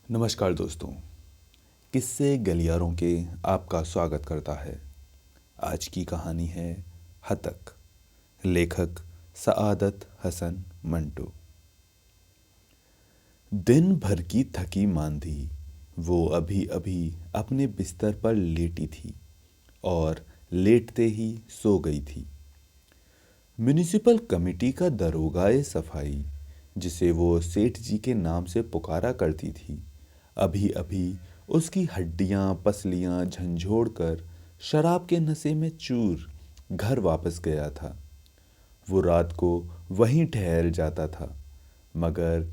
नमस्कार दोस्तों। किस्से गलियारों के आपका स्वागत करता है। आज की कहानी है हतक। लेखक सआदत हसन मंटो। दिन भर की थकी मांदी वो अभी अभी अपने बिस्तर पर लेटी थी और लेटते ही सो गई थी। म्युनिसिपल कमेटी का दरोगाए सफाई, जिसे वो सेठ जी के नाम से पुकारा करती थी, अभी अभी उसकी हड्डियां पसलियां झंझोड़ कर शराब के नशे में चूर घर वापस गया था। वो रात को वहीं ठहर जाता था, मगर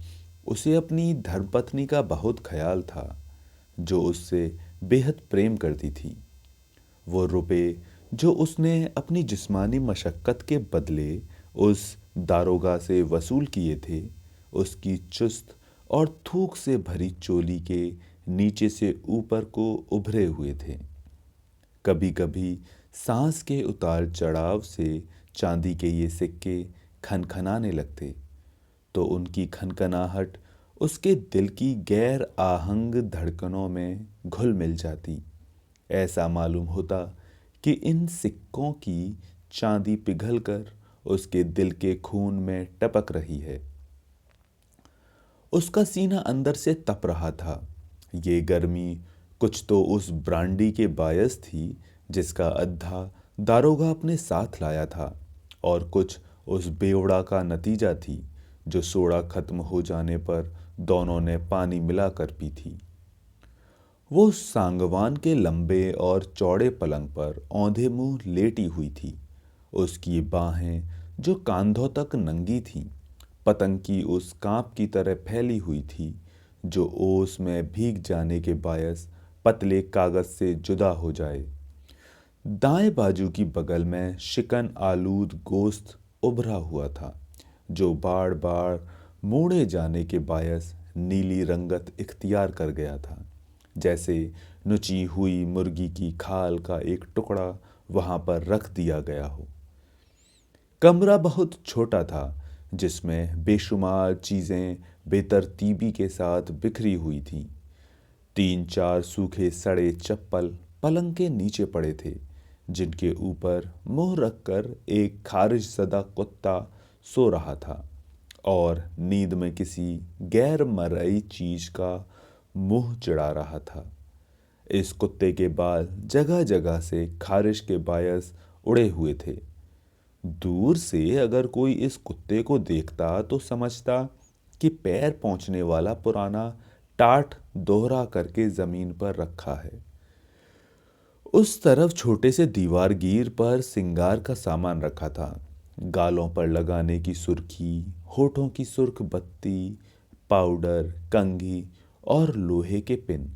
उसे अपनी धर्मपत्नी का बहुत ख्याल था, जो उससे बेहद प्रेम करती थी। वो रुपए जो उसने अपनी जिस्मानी मशक्कत के बदले उस दारोगा से वसूल किए थे, उसकी चुस्त और थूक से भरी चोली के नीचे से ऊपर को उभरे हुए थे। कभी कभी सांस के उतार चढ़ाव से चांदी के ये सिक्के खनखनाने लगते, तो उनकी खनखनाहट उसके दिल की गैर आहंग धड़कनों में घुल मिल जाती। ऐसा मालूम होता कि इन सिक्कों की चांदी पिघलकर उसके दिल के खून में टपक रही है। उसका सीना अंदर से तप रहा था। ये गर्मी कुछ तो उस ब्रांडी के बायस थी जिसका अद्धा दारोगा अपने साथ लाया था, और कुछ उस बेवड़ा का नतीजा थी जो सोडा खत्म हो जाने पर दोनों ने पानी मिलाकर पी थी। वो सांगवान के लंबे और चौड़े पलंग पर औंधे मुंह लेटी हुई थी। उसकी बाहें जो कांधों तक नंगी थीं, पतंग की उस कांप की तरह फैली हुई थी जो ओस में भीग जाने के बायस पतले कागज से जुदा हो जाए। दाएं बाजू की बगल में शिकन आलूद गोश्त उभरा हुआ था, जो बार बार मोड़े जाने के बायस नीली रंगत इख्तियार कर गया था, जैसे नुची हुई मुर्गी की खाल का एक टुकड़ा वहां पर रख दिया गया हो। कमरा बहुत छोटा था, जिसमें बेशुमार चीजें बेतरतीबी के साथ बिखरी हुई थीं। तीन चार सूखे सड़े चप्पल पलंग के नीचे पड़े थे, जिनके ऊपर मुंह रखकर एक खारिज ज़दा कुत्ता सो रहा था और नींद में किसी गैर मरई चीज का मुंह चिढ़ा रहा था। इस कुत्ते के बाल जगह जगह से खारिश के बायस उड़े हुए थे। दूर से अगर कोई इस कुत्ते को देखता तो समझता कि पैर पहुंचने वाला पुराना टाट दोहरा करके जमीन पर रखा है। उस तरफ छोटे से दीवारगीर पर सिंगार का सामान रखा था। गालों पर लगाने की सुर्खी, होठों की सुर्ख बत्ती, पाउडर, कंघी और लोहे के पिन,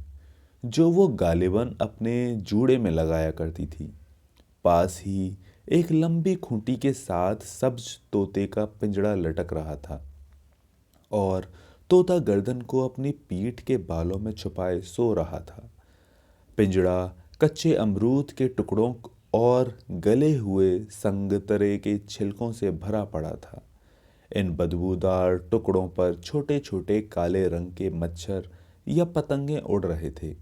जो वो गालिबन अपने जूड़े में लगाया करती थी। पास ही एक लंबी खूंटी के साथ सब्ज तोते का पिंजड़ा लटक रहा था, और तोता गर्दन को अपनी पीठ के बालों में छुपाए सो रहा था। पिंजड़ा कच्चे अमरूद के टुकड़ों और गले हुए संगतरे के छिलकों से भरा पड़ा था। इन बदबूदार टुकड़ों पर छोटे छोटे काले रंग के मच्छर या पतंगे उड़ रहे थे।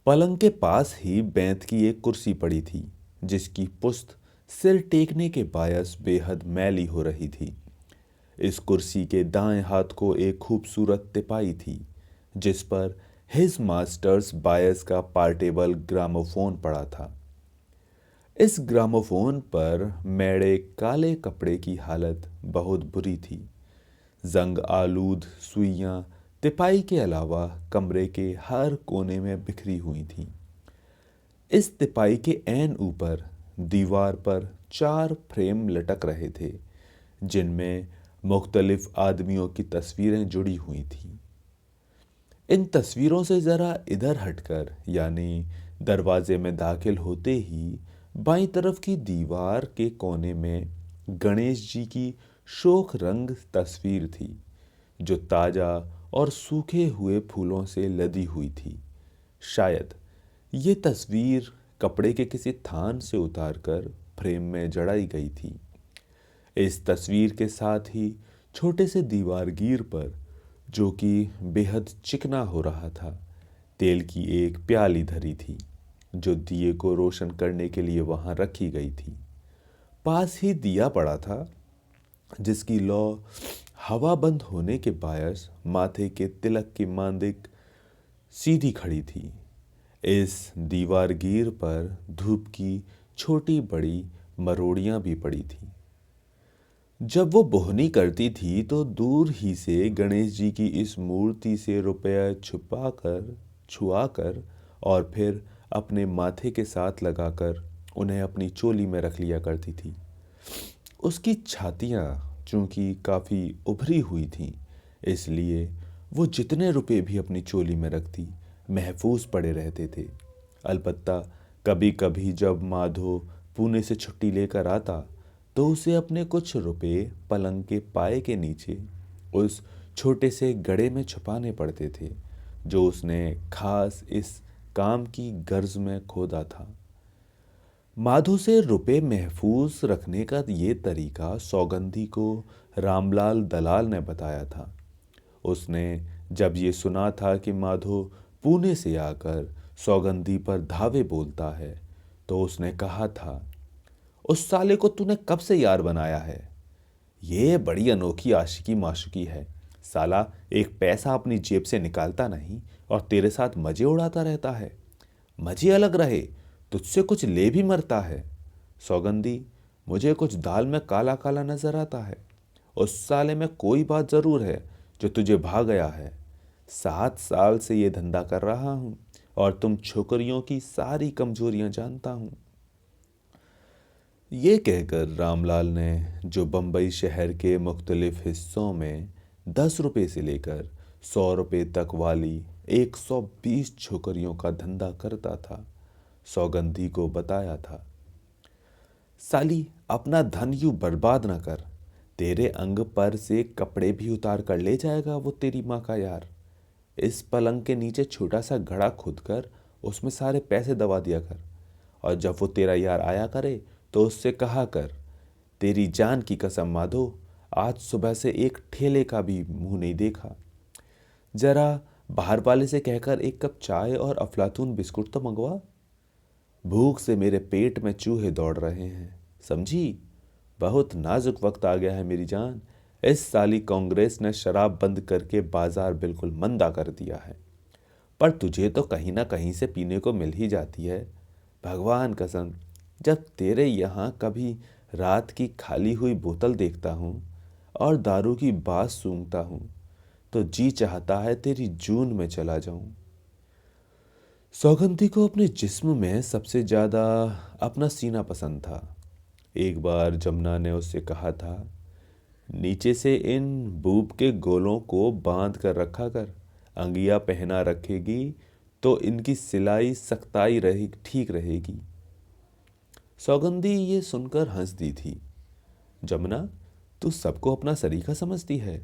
पलंग के पास ही बेंत की एक कुर्सी पड़ी थी, जिसकी पुस्त सिर टेकने के बायस बेहद मैली हो रही थी। इस कुर्सी के दाएं हाथ को एक खूबसूरत तिपाई थी, जिस पर हिज मास्टर्स बायस का पार्टेबल ग्रामोफोन पड़ा था। इस ग्रामोफोन पर मैड़े काले कपड़े की हालत बहुत बुरी थी। जंग आलूद सुइयां तिपाई के अलावा कमरे के हर कोने में बिखरी हुई थीं। इस तिपाई के ऐन ऊपर दीवार पर 4 फ्रेम लटक रहे थे, जिनमें मुख्तलिफ आदमियों की तस्वीरें जुड़ी हुई थीं। इन तस्वीरों से जरा इधर हटकर, यानी दरवाजे में दाखिल होते ही बाईं तरफ की दीवार के कोने में गणेश जी की शोख रंग तस्वीर थी, जो ताजा और सूखे हुए फूलों से लदी हुई थी। शायद ये तस्वीर कपड़े के किसी थान से उतारकर फ्रेम में जड़ाई गई थी। इस तस्वीर के साथ ही छोटे से दीवारगीर पर जो कि बेहद चिकना हो रहा था। तेल की एक प्याली धरी थी जो दिए को रोशन करने के लिए वहां रखी गई थी। पास ही दिया पड़ा था जिसकी लौ हवा बंद होने के बायस माथे के तिलक की मांदिक सीधी खड़ी थी। इस दीवारगीर पर धूप की छोटी बड़ी मरोड़ियां भी पड़ी थी। जब वो बोहनी करती थी तो दूर ही से गणेश जी की इस मूर्ति से रुपया छुआकर और फिर अपने माथे के साथ लगाकर उन्हें अपनी चोली में रख लिया करती थी। उसकी छातियां चूंकि काफ़ी उभरी हुई थीं, इसलिए वो जितने रुपए भी अपनी चोली में रखती महफूज पड़े रहते थे। अलबत्ता कभी कभी जब माधो पुणे से छुट्टी लेकर आता तो उसे अपने कुछ रुपए पलंग के पाए के नीचे उस छोटे से गड़े में छुपाने पड़ते थे जो उसने खास इस काम की गर्ज में खोदा था। माधो से रुपए महफूज रखने का ये तरीका सौगंधी को रामलाल दलाल ने बताया था। उसने जब ये सुना था कि माधो पुणे से आकर सौगंधी पर धावे बोलता है तो उसने कहा था, उस साले को तूने कब से यार बनाया है? ये बड़ी अनोखी आशिकी माशुकी है। साला एक पैसा अपनी जेब से निकालता नहीं और तेरे साथ मजे उड़ाता रहता है। मजे अलग रहे, तुझसे कुछ ले भी मरता है। सौगंधी, मुझे कुछ दाल में काला काला नजर आता है। उस साले में कोई बात जरूर है जो तुझे भा गया है। 7 साल से ये धंधा कर रहा हूं और तुम छोकरियों की सारी कमजोरियां जानता हूं। ये कहकर रामलाल ने जो बम्बई शहर के मुख्तलिफ हिस्सों में 10 रुपए से लेकर 100 रुपए तक वाली 120 छोकरियों का धंधा करता था, सौगंधी को बताया था। साली, अपना धन यूं बर्बाद न कर। तेरे अंग पर से कपड़े भी उतार कर ले जाएगा वो तेरी माँ का यार। इस पलंग के नीचे छोटा सा घड़ा खोद कर उसमें सारे पैसे दबा दिया कर और जब वो तेरा यार आया करे तो उससे कहा कर, तेरी जान की कसम माधो, आज सुबह से एक ठेले का भी मुंह नहीं देखा। जरा बाहर वाले से कहकर एक कप चाय और अफलातून बिस्कुट तो मंगवा। भूख से मेरे पेट में चूहे दौड़ रहे हैं, समझी? बहुत नाजुक वक्त आ गया है मेरी जान। इस साली कांग्रेस ने शराब बंद करके बाजार बिल्कुल मंदा कर दिया है, पर तुझे तो कहीं ना कहीं से पीने को मिल ही जाती है। भगवान कसम, जब तेरे यहाँ कभी रात की खाली हुई बोतल देखता हूँ और दारू की बात सूंघता हूँ तो जी चाहता है तेरी जून में चला जाऊं। सौगंधी को अपने जिस्म में सबसे ज्यादा अपना सीना पसंद था। एक बार जमुना ने उससे कहा था, नीचे से इन बूब के गोलों को बांध कर रखा कर, अंगिया पहना रखेगी तो इनकी सिलाई सख्ताई रही ठीक रहेगी। सौगंधी ये सुनकर हंस दी थी। जमुना, तू सबको अपना सरीखा समझती है।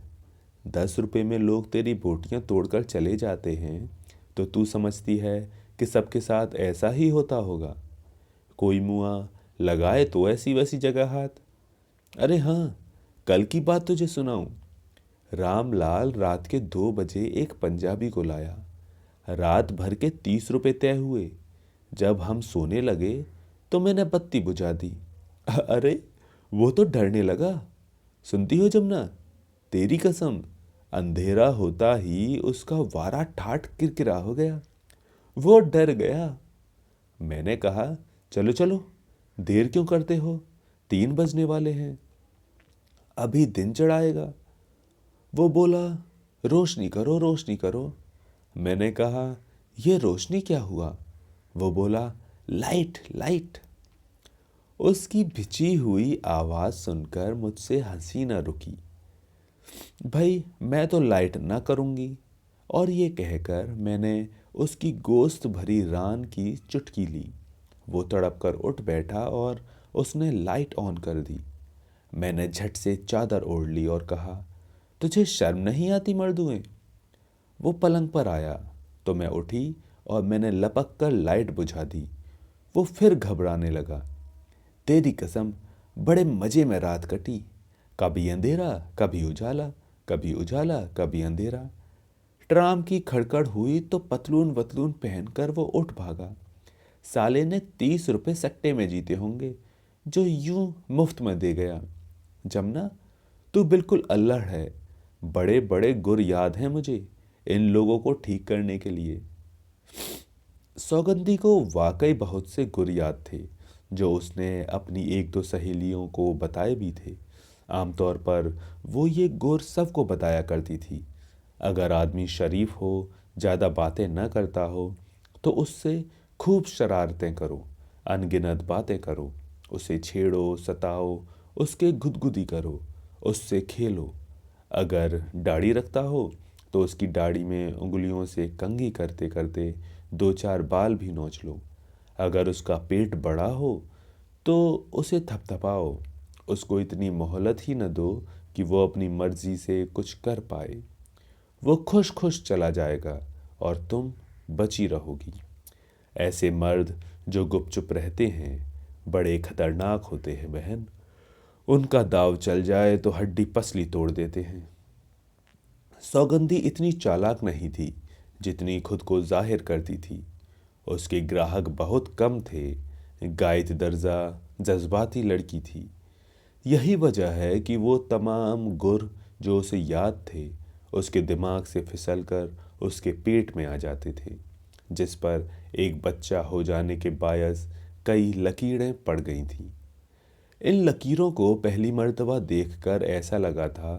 10 रुपए में लोग तेरी बोटियां तोड़कर चले जाते हैं तो तू समझती है कि सबके साथ ऐसा ही होता होगा। कोई मुआ लगाए तो ऐसी वैसी जगह हाथ। अरे हाँ, कल की बात तुझे सुनाऊं। रामलाल रात के 2 बजे एक पंजाबी को लाया। रात भर के 30 रुपए तय हुए। जब हम सोने लगे तो मैंने बत्ती बुझा दी। अरे वो तो डरने लगा। सुनती हो जमुना, तेरी कसम, अंधेरा होता ही उसका वारा ठाठ किरकिरा हो गया। वो डर गया। मैंने कहा, चलो चलो, देर क्यों करते हो, 3 बजने वाले हैं, अभी दिन चढ़ाएगा। वो बोला, रोशनी करो रोशनी करो। मैंने कहा, ये रोशनी क्या हुआ? वो बोला, लाइट लाइट। उसकी भिची हुई आवाज सुनकर मुझसे हंसी न रुकी। भाई, मैं तो लाइट ना करूंगी। और ये कहकर मैंने उसकी गोश्त भरी रान की चुटकी ली। वो तड़प कर उठ बैठा और उसने लाइट ऑन कर दी। मैंने झट से चादर ओढ़ ली और कहा, तुझे शर्म नहीं आती मर्दुए? वो पलंग पर आया तो मैं उठी और मैंने लपक कर लाइट बुझा दी। वो फिर घबराने लगा। तेरी कसम, बड़े मजे में रात कटी। कभी अंधेरा कभी उजाला, कभी उजाला कभी अंधेरा। ट्राम की खड़खड़ हुई तो पतलून वतलून पहनकर वो उठ भागा। साले ने 30 रुपए सट्टे में जीते होंगे, जो यूं मुफ्त में दे गया। जमुना, तू बिल्कुल अल्लड़ है। बड़े बड़े गुर याद हैं मुझे इन लोगों को ठीक करने के लिए। सौगंधी को वाकई बहुत से गुर याद थे, जो उसने अपनी एक दो सहेलियों को बताए भी थे। आमतौर पर वो ये गुर सबको बताया करती थी। अगर आदमी शरीफ हो, ज़्यादा बातें न करता हो, तो उससे खूब शरारतें करो, अनगिनत बातें करो, उसे छेड़ो, सताओ, उसके गुदगुदी करो, उससे खेलो। अगर दाढ़ी रखता हो तो उसकी दाढ़ी में उंगलियों से कंघी करते करते दो चार बाल भी नोच लो। अगर उसका पेट बड़ा हो तो उसे थपथपाओ, उसको इतनी मोहलत ही न दो कि वो अपनी मर्जी से कुछ कर पाए। वो खुश खुश चला जाएगा और तुम बची रहोगी। ऐसे मर्द जो गुपचुप रहते हैं बड़े खतरनाक होते हैं बहन। उनका दाव चल जाए तो हड्डी पसली तोड़ देते हैं। सौगंधी इतनी चालाक नहीं थी जितनी खुद को जाहिर करती थी। उसके ग्राहक बहुत कम थे। गायत दर्जा जज्बाती लड़की थी। यही वजह है कि वो तमाम गुर जो उसे याद थे उसके दिमाग से फिसलकर उसके पेट में आ जाते थे, जिस पर एक बच्चा हो जाने के बायस कई लकीरें पड़ गई थीं। इन लकीरों को पहली मर्तबा देखकर ऐसा लगा था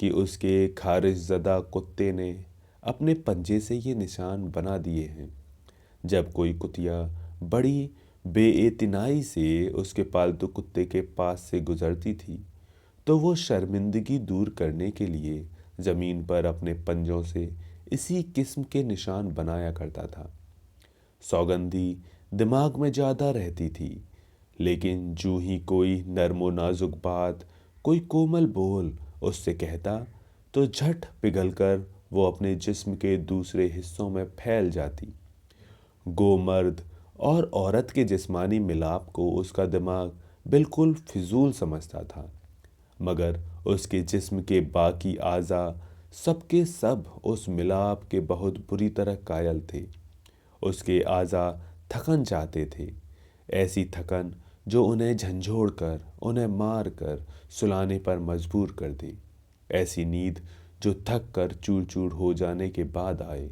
कि उसके खारिशज़दा कुत्ते ने अपने पंजे से ये निशान बना दिए हैं। जब कोई कुतिया बड़ी बेइतनाई से उसके पालतू कुत्ते के पास से गुजरती थी, तो वो शर्मिंदगी दूर करने के लिए ज़मीन पर अपने पंजों से इसी किस्म के निशान बनाया करता था। सौगंधी दिमाग में ज़्यादा रहती थी, लेकिन जूं ही कोई नर्मो नाजुक बात, कोई कोमल बोल उससे कहता, तो झट पिघलकर वो अपने जिस्म के दूसरे हिस्सों में फैल जाती। गो मर्द और औरत के जिस्मानी मिलाप को उसका दिमाग बिल्कुल फिजूल समझता था, मगर उसके जिस्म के बाकी आज़ा सबके सब उस मिलाप के बहुत बुरी तरह कायल थे। उसके आज़ा थकन चाहते थे, ऐसी थकन जो उन्हें झंझोड़ कर, उन्हें मार कर सुलाने पर मजबूर कर दे। ऐसी नींद जो थक कर चूर चूर हो जाने के बाद आए।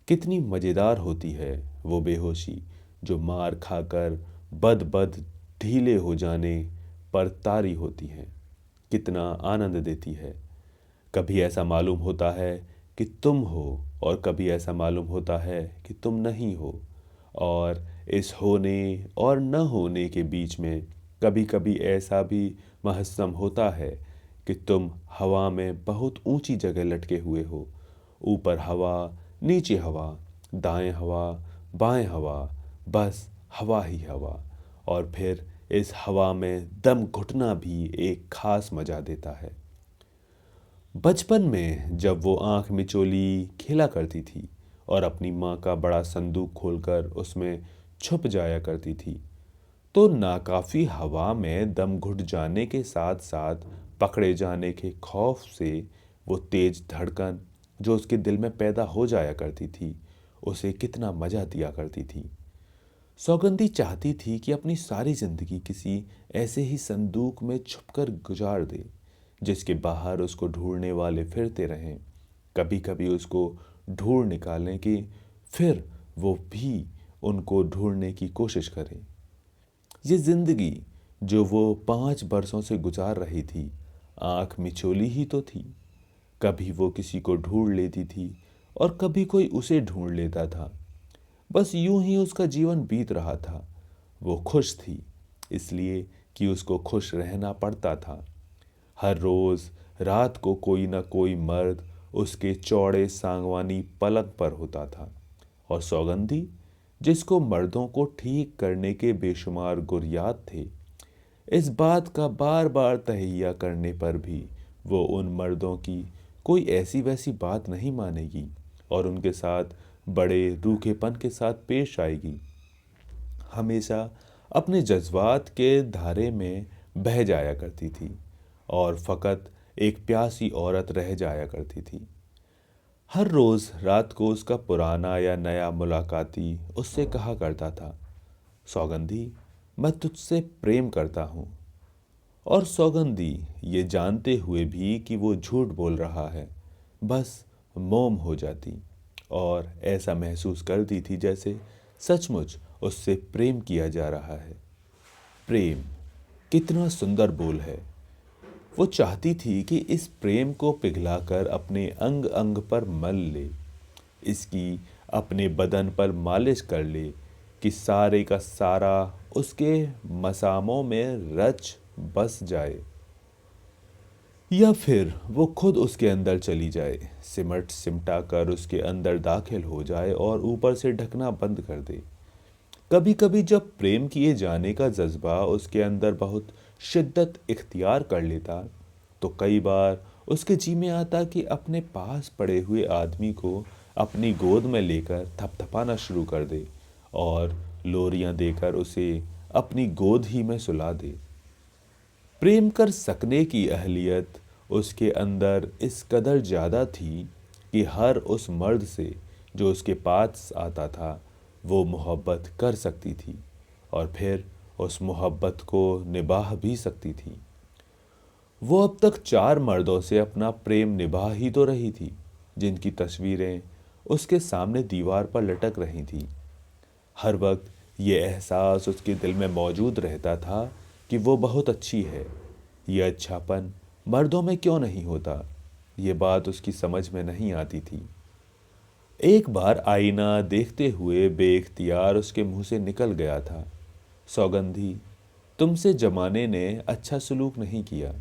कितनी मज़ेदार होती है वो बेहोशी जो मार खाकर बद बद ढीले हो जाने पर तारी होती है। कितना आनंद देती है। कभी ऐसा मालूम होता है कि तुम हो और कभी ऐसा मालूम होता है कि तुम नहीं हो, और इस होने और न होने के बीच में कभी कभी ऐसा भी महसूस होता है कि तुम हवा में बहुत ऊंची जगह लटके हुए हो। ऊपर हवा, नीचे हवा, दाएं हवा, बाएं हवा, बस हवा ही हवा। और फिर इस हवा में दम घुटना भी एक खास मजा देता है। बचपन में जब वो आंख मिचोली खेला करती थी और अपनी माँ का बड़ा संदूक खोलकर उसमें छुप जाया करती थी, तो नाकाफी हवा में दम घुट जाने के साथ साथ पकड़े जाने के खौफ से वो तेज धड़कन जो उसके दिल में पैदा हो जाया करती थी, उसे कितना मजा दिया करती थी। सौगंधी चाहती थी कि अपनी सारी जिंदगी किसी ऐसे ही संदूक में छुपकर गुजार दे, जिसके बाहर उसको ढूंढने वाले फिरते रहें। कभी कभी उसको ढूंढ निकालें कि फिर वो भी उनको ढूंढने की कोशिश करें। ये जिंदगी जो वो 5 बरसों से गुजार रही थी, आंख मिचोली ही तो थी। कभी वो किसी को ढूंढ लेती थी और कभी कोई उसे ढूंढ लेता था। बस यूं ही उसका जीवन बीत रहा था। वो खुश थी, इसलिए कि उसको खुश रहना पड़ता था। हर रोज रात को कोई ना कोई मर्द उसके चौड़े सांगवानी पलंग पर होता था, और सौगंधी, जिसको मर्दों को ठीक करने के बेशुमार गुर याद थे, इस बात का बार बार तहैया करने पर भी वो उन मर्दों की कोई ऐसी वैसी बात नहीं मानेगी और उनके साथ बड़े रूखेपन के साथ पेश आएगी। हमेशा अपने जज्बात के धारे में बह जाया करती थी और फ़कत एक प्यासी औरत रह जाया करती थी। हर रोज़ रात को उसका पुराना या नया मुलाकाती उससे कहा करता था, सौगंधी, मैं तुझसे प्रेम करता हूँ। और सौगंधी ये जानते हुए भी कि वो झूठ बोल रहा है, बस मौन हो जाती और ऐसा महसूस करती थी जैसे सचमुच उससे प्रेम किया जा रहा है। प्रेम कितना सुंदर बोल है। वो चाहती थी कि इस प्रेम को पिघलाकर अपने अंग अंग पर मल ले, इसकी अपने बदन पर मालिश कर ले कि सारे का सारा उसके मसामों में रच बस जाए। या फिर वो खुद उसके अंदर चली जाए, सिमट सिमटा कर उसके अंदर दाखिल हो जाए और ऊपर से ढकना बंद कर दे। कभी कभी जब प्रेम किए जाने का जज्बा उसके अंदर बहुत शिद्दत इख्तियार कर लेता, तो कई बार उसके जी में आता कि अपने पास पड़े हुए आदमी को अपनी गोद में लेकर थपथपाना शुरू कर दे और लोरियां देकर उसे अपनी गोद ही में सुला दे। प्रेम कर सकने की अहलियत उसके अंदर इस कदर ज़्यादा थी कि हर उस मर्द से जो उसके पास आता था वो मोहब्बत कर सकती थी और फिर उस मोहब्बत को निभाह भी सकती थी। वो अब तक 4 मर्दों से अपना प्रेम निभा ही तो रही थी, जिनकी तस्वीरें उसके सामने दीवार पर लटक रही थी। हर वक्त ये एहसास उसके दिल में मौजूद रहता था कि वो बहुत अच्छी है। ये अच्छापन मर्दों में क्यों नहीं होता, ये बात उसकी समझ में नहीं आती थी। एक बार आईना देखते हुए बेइख्तियार उसके मुंह से निकल गया था, सौगंधी, तुमसे जमाने ने अच्छा सलूक नहीं किया।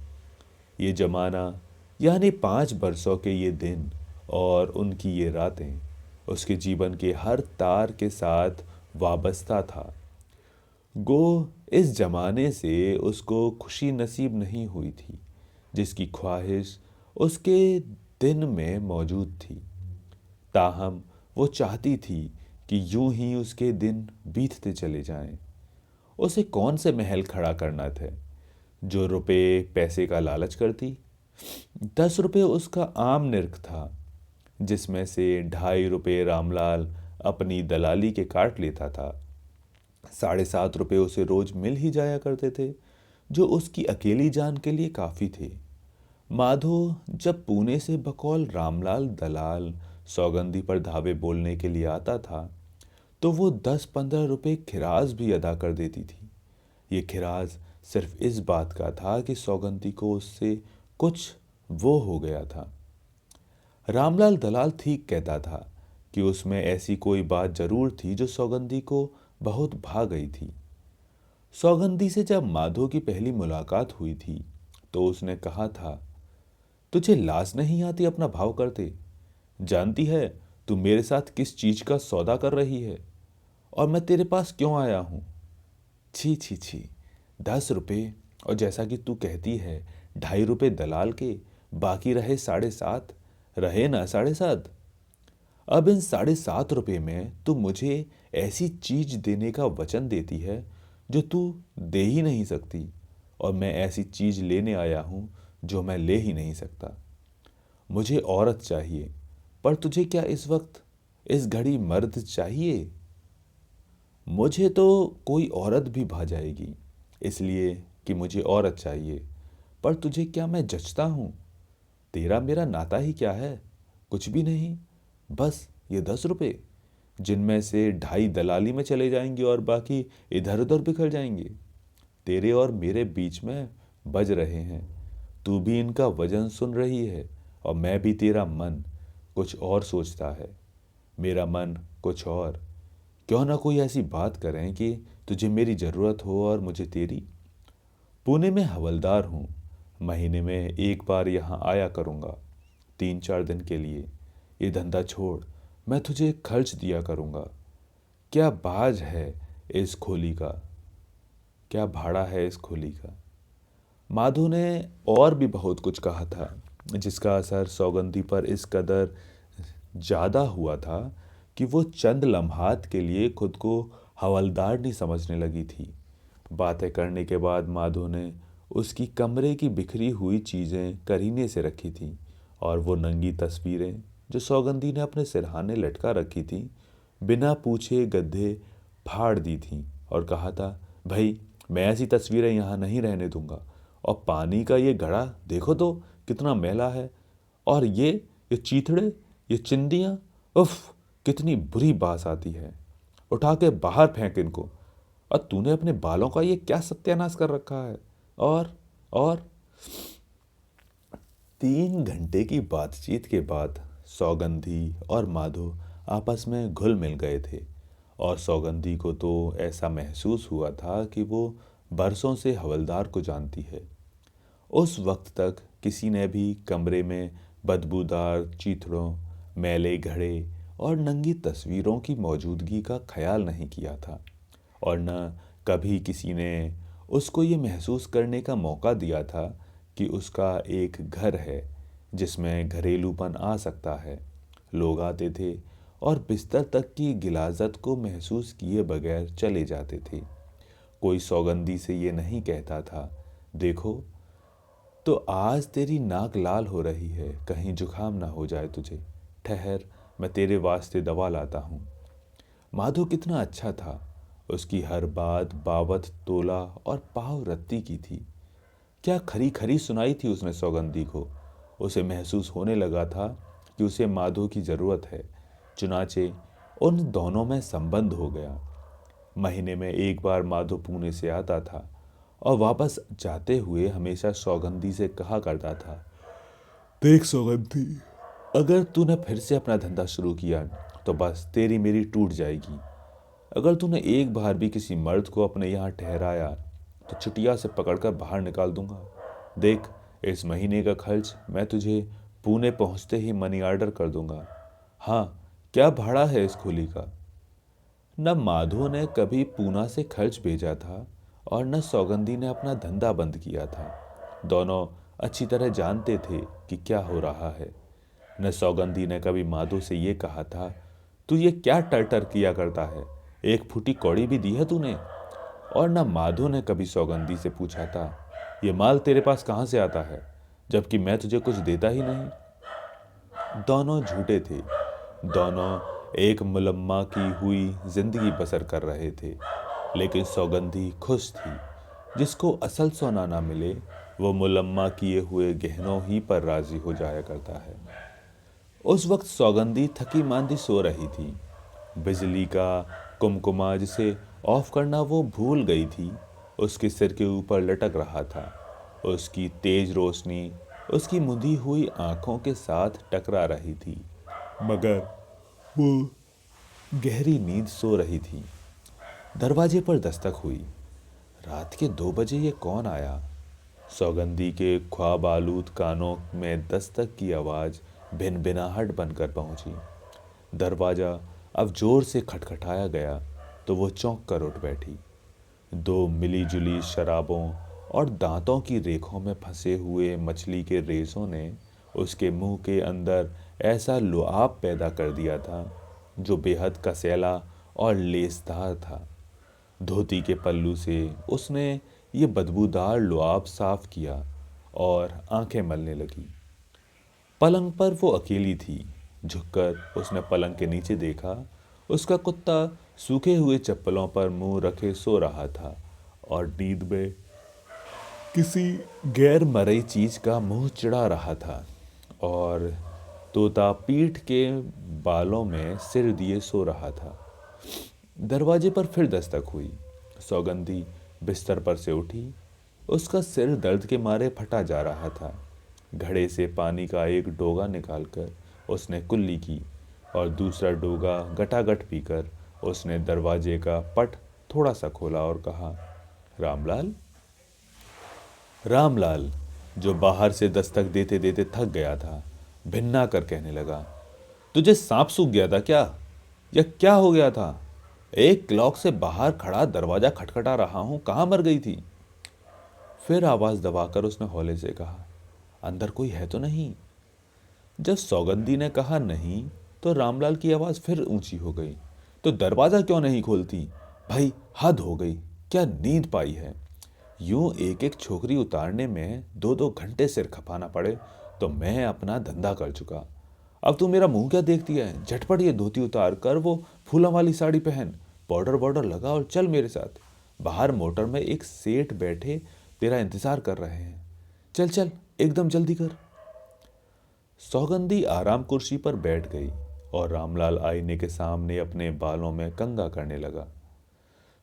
ये जमाना यानी 5 बरसों के ये दिन और उनकी ये रातें उसके जीवन के हर तार के साथ वाबस्ता था। गो इस जमाने से उसको खुशी नसीब नहीं हुई थी जिसकी ख्वाहिश उसके दिन में मौजूद थी। ताहम वो चाहती थी कि यूं ही उसके दिन बीतते चले जाएं। उसे कौन से महल खड़ा करना थे जो रुपए पैसे का लालच करती। 10 रुपये उसका आम निर्ख था, जिसमें से 2.5 रुपये रामलाल अपनी दलाली के काट लेता था। 7.5 रुपये उसे रोज मिल ही जाया करते थे, जो उसकी अकेली जान के लिए काफ़ी थे। माधो जब पुणे से बकौल रामलाल दलाल सौगंधी पर धावे बोलने के लिए आता था, तो वो 10-15 रुपये खिराज भी अदा कर देती थी। ये खिराज सिर्फ इस बात का था कि सौगंधी को उससे कुछ वो हो गया था। रामलाल दलाल ठीक कहता था कि उसमें ऐसी कोई बात जरूर थी जो सौगंधी को बहुत भा गई थी। सौगंधी से जब माधो की पहली मुलाकात हुई थी तो उसने कहा था, तुझे लाज नहीं आती अपना भाव करते? जानती है तू मेरे साथ किस चीज का सौदा कर रही है और मैं तेरे पास क्यों आया हूं? छी छी छी, 10 रुपये, और जैसा कि तू कहती है 2.5 रुपये दलाल के, बाकी रहे 7.5, रहे ना 7.5। अब इन 7.5 रुपये में तू मुझे ऐसी चीज देने का वचन देती है जो तू दे ही नहीं सकती, और मैं ऐसी चीज लेने आया हूं जो मैं ले ही नहीं सकता। मुझे औरत चाहिए, पर तुझे क्या इस वक्त इस घड़ी मर्द चाहिए? मुझे तो कोई औरत भी भा जाएगी, इसलिए कि मुझे औरत चाहिए। पर तुझे क्या मैं जचता हूँ? तेरा मेरा नाता ही क्या है? कुछ भी नहीं। बस ये 10 रुपये, जिनमें से 2.5 दलाली में चले जाएंगे और बाकी इधर उधर बिखर जाएंगे। तेरे और मेरे बीच में बज रहे हैं। तू भी इनका वजन सुन रही है और मैं भी। तेरा मन कुछ और सोचता है, मेरा मन कुछ और। क्यों ना कोई ऐसी बात करें कि तुझे मेरी ज़रूरत हो और मुझे तेरी। पुणे में हवलदार हूँ, महीने में एक बार यहाँ आया करूँगा, 3-4 दिन के लिए। ये धंधा छोड़, मैं तुझे खर्च दिया करूँगा। क्या बाज है इस खोली का, क्या भाड़ा है इस खोली का। माधो ने और भी बहुत कुछ कहा था, जिसका असर सौगंधी पर इस कदर ज़्यादा हुआ था कि वो चंद लम्हात के लिए खुद को हवलदारनी समझने लगी थी। बातें करने के बाद माधो ने उसकी कमरे की बिखरी हुई चीज़ें करीने से रखी थीं और वो नंगी तस्वीरें जो सौगंधी ने अपने सिरहाने लटका रखी थी, बिना पूछे गड्ढे फाड़ दी थी और कहा था, भाई मैं ऐसी तस्वीरें यहाँ नहीं रहने दूंगा। और पानी का ये घड़ा देखो तो कितना मैला है। और ये चीथड़े, ये चिंदियाँ, उफ, कितनी बुरी बास आती है। उठा के बाहर फेंक इनको। और तूने अपने बालों का ये क्या सत्यानाश कर रखा है। और 3 घंटे की बातचीत के बाद सौगंधी और माधो आपस में घुल मिल गए थे। और सौगंधी को तो ऐसा महसूस हुआ था कि वो बरसों से हवलदार को जानती है। उस वक्त तक किसी ने भी कमरे में बदबूदार चीथड़ों, मैले घड़े और नंगी तस्वीरों की मौजूदगी का ख्याल नहीं किया था। और न कभी किसी ने उसको ये महसूस करने का मौका दिया था कि उसका एक घर है जिसमें घरेलूपन आ सकता है। लोग आते थे और बिस्तर तक की गिलाज़त को महसूस किए बगैर चले जाते थे। कोई सौगंधी से ये नहीं कहता था, देखो तो आज तेरी नाक लाल हो रही है, कहीं जुकाम ना हो जाए तुझे, ठहर मैं तेरे वास्ते दवा लाता हूँ। माधो कितना अच्छा था। उसकी हर बात बाबत तोला और पाव रत्ती की थी। क्या खरी खरी सुनाई थी उसने सौगंधी को। उसे महसूस होने लगा था कि उसे माधो की ज़रूरत है। चुनाचे उन दोनों में संबंध हो गया। महीने में एक बार माधो पुणे से आता था और वापस जाते हुए हमेशा सौगंधी से कहा करता था, देख सौगंधी, अगर तूने फिर से अपना धंधा शुरू किया तो बस तेरी मेरी टूट जाएगी। अगर तूने एक बार भी किसी मर्द को अपने यहाँ ठहराया तो चुटिया से पकड़कर बाहर निकाल दूंगा। देख, इस महीने का खर्च मैं तुझे पुणे पहुँचते ही मनी ऑर्डर कर दूंगा। हाँ, क्या भाड़ा है इस खोली का। न माधो ने कभी पूना से खर्च भेजा था और न सौगंधी ने अपना धंधा बंद किया था। दोनों अच्छी तरह जानते थे कि क्या हो रहा है। न सौगंधी ने कभी माधो से ये कहा था, तू ये क्या टर किया करता है, एक फूटी कौड़ी भी दी है तूने। और न माधो ने कभी सौगंधी से पूछा था, ये माल तेरे पास कहाँ से आता है, जबकि मैं तुझे कुछ देता ही नहीं। दोनों झूठे थे। दोनों एक मुलम्मा की हुई जिंदगी बसर कर रहे थे। लेकिन सौगंधी खुश थी। जिसको असल सोना ना मिले वो मुलम्मा किए हुए गहनों ही पर राजी हो जाया करता है। उस वक्त सौगंधी थकी मांदी सो रही थी। बिजली का कुमकुमा जिसे ऑफ करना वो भूल गई थी, उसके सिर के ऊपर लटक रहा था। उसकी तेज रोशनी उसकी मुंदी हुई आंखों के साथ टकरा रही थी, मगर वो गहरी नींद सो रही थी। दरवाजे पर दस्तक हुई। रात के 2 बजे ये कौन आया। सौगंधी के ख्वाब आलूद कानों में दस्तक की आवाज़ भिनभिनाहट बनकर पहुंची। दरवाज़ा अब जोर से खटखटाया गया तो वो चौंक कर उठ बैठी। 2 मिली जुली शराबों और दांतों की रेखों में फंसे हुए मछली के रेशों ने उसके मुंह के अंदर ऐसा लुआब पैदा कर दिया था जो बेहद कसैला और लेसदार था। धोती के पल्लू से उसने ये बदबूदार लुआब साफ किया और आंखें मलने लगी। पलंग पर वो अकेली थी। झुककर उसने पलंग के नीचे देखा। उसका कुत्ता सूखे हुए चप्पलों पर मुंह रखे सो रहा था और नींद में किसी गैर मरई चीज का मुंह चिढ़ा रहा था। और तोता पीठ के बालों में सिर दिए सो रहा था। दरवाजे पर फिर दस्तक हुई। सौगंधी बिस्तर पर से उठी। उसका सिर दर्द के मारे फटा जा रहा था। घड़े से पानी का एक डोगा निकालकर उसने कुल्ली की और दूसरा डोगा गटागट पीकर उसने दरवाजे का पट थोड़ा सा खोला और कहा, रामलाल। रामलाल, जो बाहर से दस्तक देते देते थक गया था, भिन्ना कर कहने लगा, तुझे सांप सूख गया था क्या, या क्या हो गया था। 1 क्लॉक से बाहर खड़ा दरवाजा खटखटा रहा हूं, कहाँ मर गई थी। फिर आवाज दबाकर उसने हौले से कहा, अंदर कोई है तो नहीं। जब सौगंधी ने कहा नहीं तो रामलाल की आवाज फिर ऊंची हो गई, तो दरवाजा क्यों नहीं खोलती। भाई हद हो गई, क्या नींद पाई है। यूं एक एक छोकरी उतारने में 2-2 घंटे सिर खपाना पड़े तो मैं अपना धंधा कर चुका। अब तू मेरा मुंह क्या देखती है? झटपट ये धोती उतार कर वो फूलों वाली साड़ी पहन, बॉर्डर बॉर्डर लगा और चल मेरे साथ। बाहर मोटर में एक सेठ बैठे तेरा इंतजार कर रहे हैं। चल चल, एकदम जल्दी कर। सौगंधी आराम कुर्सी पर बैठ गई और रामलाल आईने के सामने अपने बालों में कंघा करने लगा।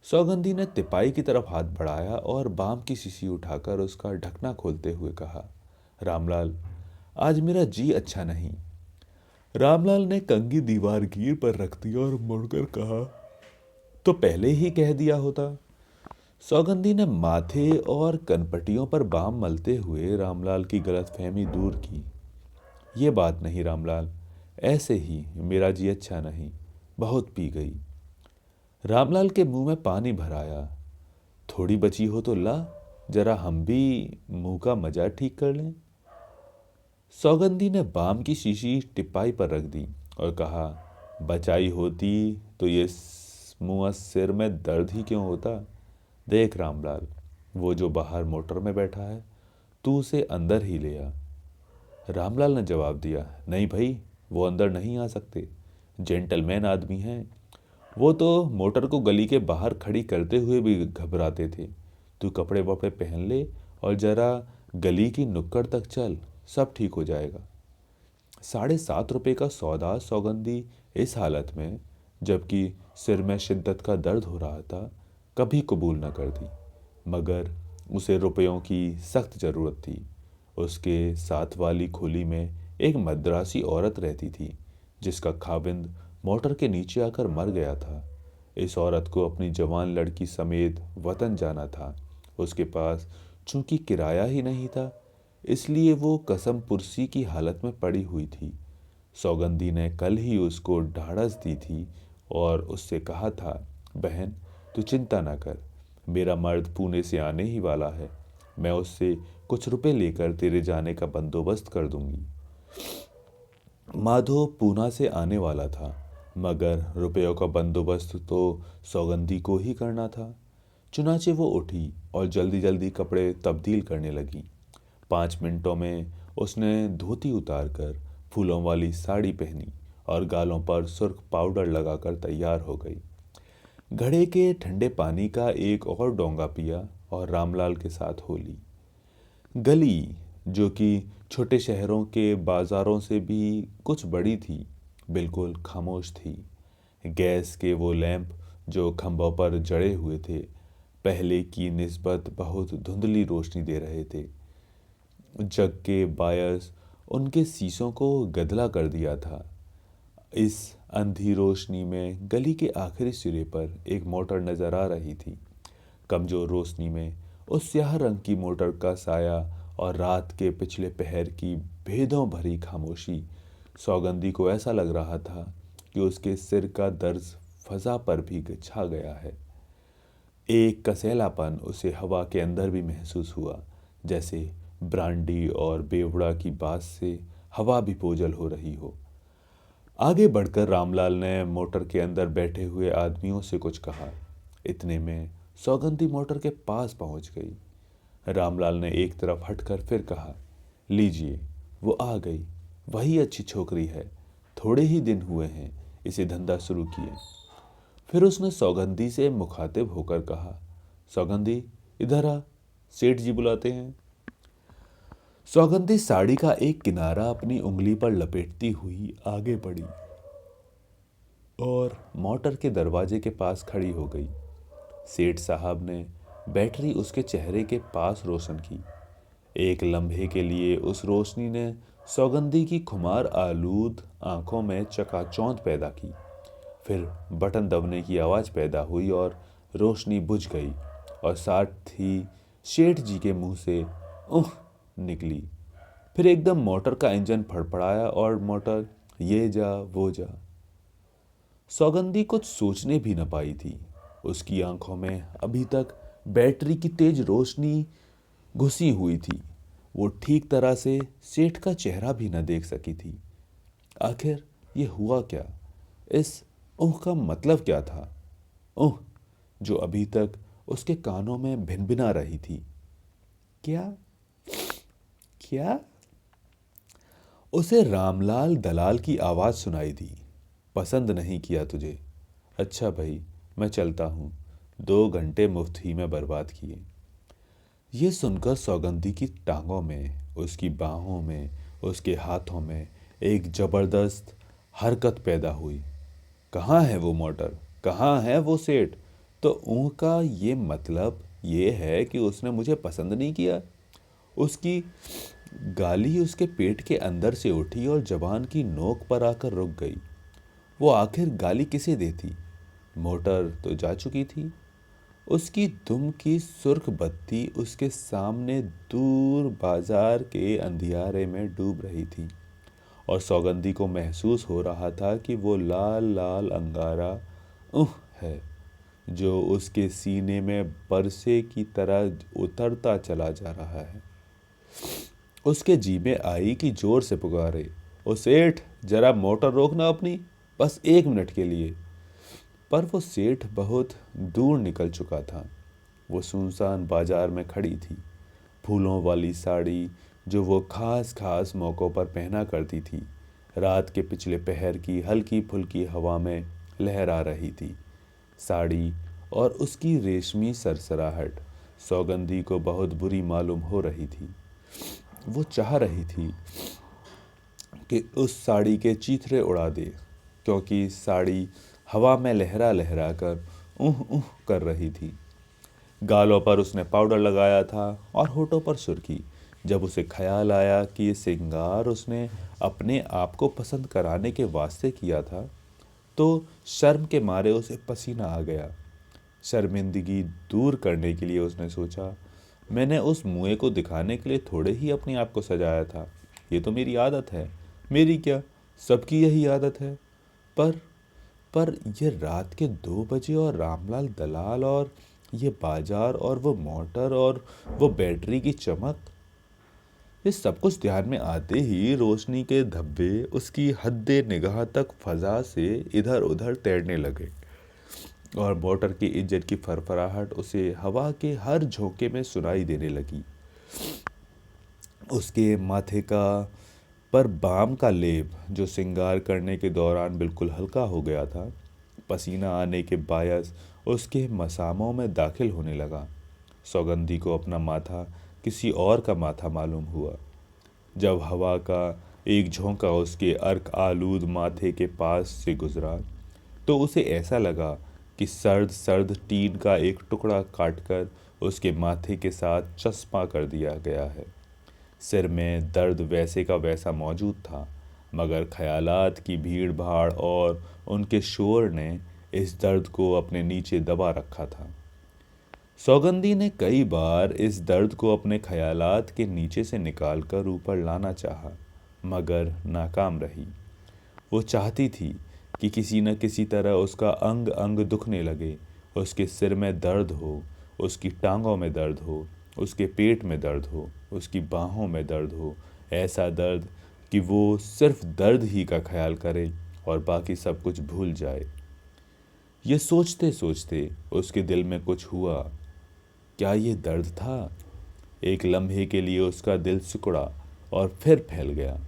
सौगंधी ने तिपाई की तरफ हाथ बढ़ाया और बाम की शीशी उठाकर उसका ढकना खोलते हुए कहा, रामलाल, आज मेरा जी अच्छा नहीं। रामलाल ने कंघी दीवार गिर पर रख दी और मुड़कर कहा, तो पहले ही कह दिया होता। सौगंधी ने माथे और कनपटियों पर बाम मलते हुए रामलाल की गलतफहमी दूर की। ये बात नहीं रामलाल, ऐसे ही मेरा जी अच्छा नहीं, बहुत पी गई। रामलाल के मुंह में पानी भर आया। थोड़ी बची हो तो ला, जरा हम भी मुंह का मजा ठीक कर लें। सौगंधी ने बाम की शीशी टिपाई पर रख दी और कहा, बचाई होती तो ये मुंह सिर में दर्द ही क्यों होता। देख रामलाल, वो जो बाहर मोटर में बैठा है, तू उसे अंदर ही ले आ। रामलाल ने जवाब दिया, नहीं भाई, वो अंदर नहीं आ सकते, जेंटलमैन आदमी हैं। वो तो मोटर को गली के बाहर खड़ी करते हुए भी घबराते थे। तू कपड़े वपड़े पहन ले और जरा गली की नुक्कड़ तक चल, सब ठीक हो जाएगा। 7.5 रुपए का सौदा सौगंधी इस हालत में, जबकि सिर में शिद्दत का दर्द हो रहा था, कभी कबूल न कर दी। मगर उसे रुपयों की सख्त ज़रूरत थी। उसके साथ वाली खुली में एक मद्रासी औरत रहती थी, जिसका खाविंद मोटर के नीचे आकर मर गया था। इस औरत को अपनी जवान लड़की समेत वतन जाना था। उसके पास चूंकि किराया ही नहीं था, इसलिए वो कसम पुरसी की हालत में पड़ी हुई थी। सौगंधी ने कल ही उसको ढाढ़स दी थी और उससे कहा था, बहन तू चिंता ना कर, मेरा मर्द पुणे से आने ही वाला है, मैं उससे कुछ रुपए लेकर तेरे जाने का बंदोबस्त कर दूंगी। माधो पूना से आने वाला था, मगर रुपयों का बंदोबस्त तो सौगंधी को ही करना था। चुनाचे वो उठी और जल्दी जल्दी कपड़े तब्दील करने लगी। 5 मिनटों में उसने धोती उतारकर फूलों वाली साड़ी पहनी और गालों पर सुर्ख पाउडर लगाकर तैयार हो गई। घड़े के ठंडे पानी का एक और डोंगा पिया और रामलाल के साथ हो ली। गली, जो कि छोटे शहरों के बाजारों से भी कुछ बड़ी थी, बिल्कुल खामोश थी। गैस के वो लैंप जो खंभों पर जड़े हुए थे, पहले की निस्बत बहुत धुंधली रोशनी दे रहे थे। जग के बायस उनके शीशों को गदला कर दिया था। इस अंधी रोशनी में गली के आखिरी सिरे पर एक मोटर नजर आ रही थी। कमजोर रोशनी में उस स्याह रंग की मोटर का साया और रात के पिछले पहर की भेदों भरी खामोशी, सौगंधी को ऐसा लग रहा था कि उसके सिर का दर्द फजा पर भी छा गया है। एक कसैलापन उसे हवा के अंदर भी महसूस हुआ, जैसे ब्रांडी और बेवड़ा की बात से हवा भी बोझल हो रही हो। आगे बढ़कर रामलाल ने मोटर के अंदर बैठे हुए आदमियों से कुछ कहा। इतने में सौगंधी मोटर के पास पहुंच गई। रामलाल ने एक तरफ हटकर फिर कहा, लीजिए, वो आ गई, वही अच्छी छोकरी है, थोड़े ही दिन हुए हैं इसे धंधा शुरू किए। फिर उसने सौगंधी से मुखातिब होकर कहा, सौगंधी इधर आ, सेठ जी बुलाते हैं। सौगंधी साड़ी का एक किनारा अपनी उंगली पर लपेटती हुई आगे बढ़ी और मोटर के दरवाजे के पास खड़ी हो गई। सेठ साहब ने बैटरी उसके चेहरे के पास रोशन की। एक लम्हे के लिए उस रोशनी ने सौगंधी की खुमार आलूद आंखों में चकाचौंध पैदा की। फिर बटन दबने की आवाज़ पैदा हुई और रोशनी बुझ गई और साथ ही सेठ जी के मुंह से उह निकली। फिर एकदम मोटर का इंजन फड़फड़ाया और मोटर ये जा वो जा। सौगंधी कुछ सोचने भी न पाई थी। उसकी आंखों में अभी तक बैटरी की तेज रोशनी घुसी हुई थी। वो ठीक तरह से सेठ का चेहरा भी न देख सकी थी। आखिर ये हुआ क्या? इस ऊह का मतलब क्या था? ऊह जो अभी तक उसके कानों में भिनभिना रही थी। क्या क्या? उसे रामलाल दलाल की आवाज़ सुनाई दी। पसंद नहीं किया तुझे? अच्छा भाई, मैं चलता हूँ। 2 घंटे मुफ्त ही में बर्बाद किए। ये सुनकर सौगंधी की टांगों में, उसकी बाहों में, उसके हाथों में एक जबरदस्त हरकत पैदा हुई। कहाँ है वो मोटर? कहाँ है वो सेठ? तो ऊँ का ये मतलब ये है कि उसने मुझे पसंद नहीं किया। उसकी गाली उसके पेट के अंदर से उठी और जबान की नोक पर आकर रुक गई। वो आखिर गाली किसे देती? मोटर तो जा चुकी थी। उसकी दुम की सुर्ख बत्ती उसके सामने दूर बाजार के अंधियारे में डूब रही थी और सौगंधी को महसूस हो रहा था कि वो लाल लाल अंगारा उह है जो उसके सीने में बरसे की तरह उतरता चला जा रहा है। उसके जी में आई कि जोर से पुकारे, ओ सेठ, जरा मोटर रोकना अपनी, बस 1 मिनट के लिए। पर वो सेठ बहुत दूर निकल चुका था। वो सुनसान बाजार में खड़ी थी। फूलों वाली साड़ी जो वो खास खास मौक़ों पर पहना करती थी, रात के पिछले पहर की हल्की फुल्की हवा में लहरा रही थी। साड़ी और उसकी रेशमी सरसराहट सौगंधी को बहुत बुरी मालूम हो रही थी। वो चाह रही थी कि उस साड़ी के चीथड़े उड़ा दे, क्योंकि साड़ी हवा में लहरा लहरा कर ऊह ऊह कर रही थी। गालों पर उसने पाउडर लगाया था और होठों पर सुर्खी। जब उसे ख्याल आया कि ये श्रृंगार उसने अपने आप को पसंद कराने के वास्ते किया था, तो शर्म के मारे उसे पसीना आ गया। शर्मिंदगी दूर करने के लिए उसने सोचा, मैंने उस मुए को दिखाने के लिए थोड़े ही अपने आप को सजाया था। ये तो मेरी आदत है। मेरी क्या, सबकी यही आदत है। पर पर ये रात के 2 बजे और रामलाल दलाल और ये बाजार और वो मोटर और वो बैटरी की चमक, ये सब कुछ ध्यान में आते ही रोशनी के धब्बे उसकी हद्दे निगाह तक फजा से इधर उधर तैरने लगे और मोटर की इंजन की फरफराहट उसे हवा के हर झोंके में सुनाई देने लगी। उसके माथे का पर बाम का लेप जो श्रृंगार करने के दौरान बिल्कुल हल्का हो गया था, पसीना आने के बायस उसके मसामों में दाखिल होने लगा। सौगंधी को अपना माथा किसी और का माथा मालूम हुआ। जब हवा का एक झोंका उसके अर्क आलूद माथे के पास से गुजरा, तो उसे ऐसा लगा कि सर्द सर्द टीन का एक टुकड़ा काटकर उसके माथे के साथ चस्पा कर दिया गया है। सिर में दर्द वैसे का वैसा मौजूद था, मगर ख्यालात की भीड़ भाड़ और उनके शोर ने इस दर्द को अपने नीचे दबा रखा था। सौगंधी ने कई बार इस दर्द को अपने ख्यालात के नीचे से निकालकर ऊपर लाना चाहा, मगर नाकाम रही। वो चाहती थी कि किसी न किसी तरह उसका अंग अंग दुखने लगे। उसके सिर में दर्द हो, उसकी टांगों में दर्द हो, उसके पेट में दर्द हो, उसकी बाहों में दर्द हो, ऐसा दर्द कि वो सिर्फ दर्द ही का ख्याल करे और बाकी सब कुछ भूल जाए। ये सोचते सोचते उसके दिल में कुछ हुआ। क्या ये दर्द था? एक लम्हे के लिए उसका दिल सिकुड़ा और फिर फैल गया।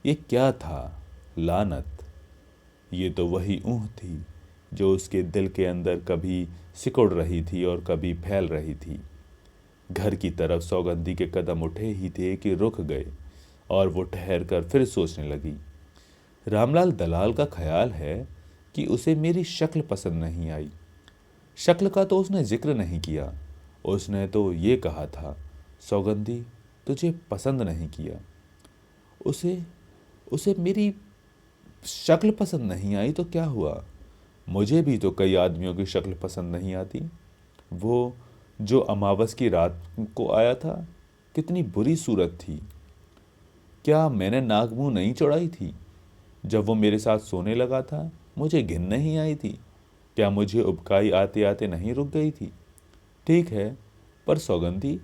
ये क्या था? लानत। ये तो वही ऊँह थी जो उसके दिल के अंदर कभी सिकुड़ रही थी और कभी फैल रही थी। घर की तरफ सौगंधी के कदम उठे ही थे कि रुक गए और वो ठहर कर फिर सोचने लगी। रामलाल दलाल का ख्याल है कि उसे मेरी शक्ल पसंद नहीं आई। शक्ल का तो उसने जिक्र नहीं किया। उसने तो ये कहा था, सौगंधी, तुझे पसंद नहीं किया। उसे उसे मेरी शक्ल पसंद नहीं आई तो क्या हुआ? मुझे भी तो कई आदमियों की शक्ल पसंद नहीं आती। वो जो अमावस की रात को आया था, कितनी बुरी सूरत थी। क्या मैंने नाक मुंह नहीं चौड़ाई थी? जब वो मेरे साथ सोने लगा था, मुझे घिन नहीं आई थी? क्या मुझे उबकाई आते आते नहीं रुक गई थी? ठीक है, पर सौगंधी,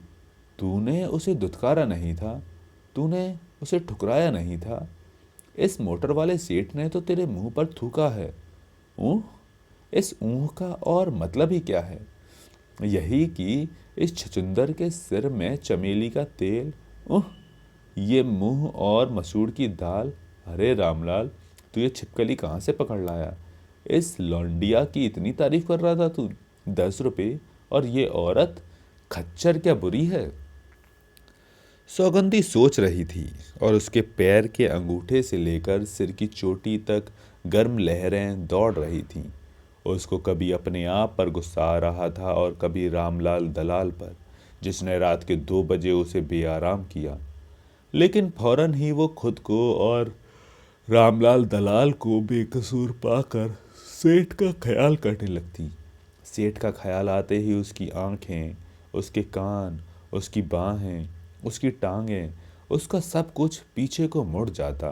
तूने उसे दुत्कारा नहीं था, तूने उसे ठुकराया नहीं था। इस मोटर वाले सेठ ने तो तेरे मुंह पर थूका है। ऊँह? इस ऊँह का और मतलब ही क्या है? यही कि इस छचुंदर के सिर में चमेली का तेल। उह, ये मूंग और मसूर की दाल। अरे रामलाल, तू ये छिपकली कहाँ से पकड़ लाया? इस लौंडिया की इतनी तारीफ कर रहा था तू। 10 रुपए, और ये औरत खच्चर क्या बुरी है? सौगंधी सोच रही थी, और उसके पैर के अंगूठे से लेकर सिर की चोटी तक गर्म लहरें दौड़ रही थीं। उसको कभी अपने आप पर गुस्सा आ रहा था और कभी रामलाल दलाल पर, जिसने रात के 2 बजे उसे बेआराम किया। लेकिन फौरन ही वो खुद को और रामलाल दलाल को बेकसूर पाकर सेठ का ख्याल करने लगती। सेठ का ख्याल आते ही उसकी आंखें, उसके कान, उसकी बाहें, उसकी टांगें, उसका सब कुछ पीछे को मुड़ जाता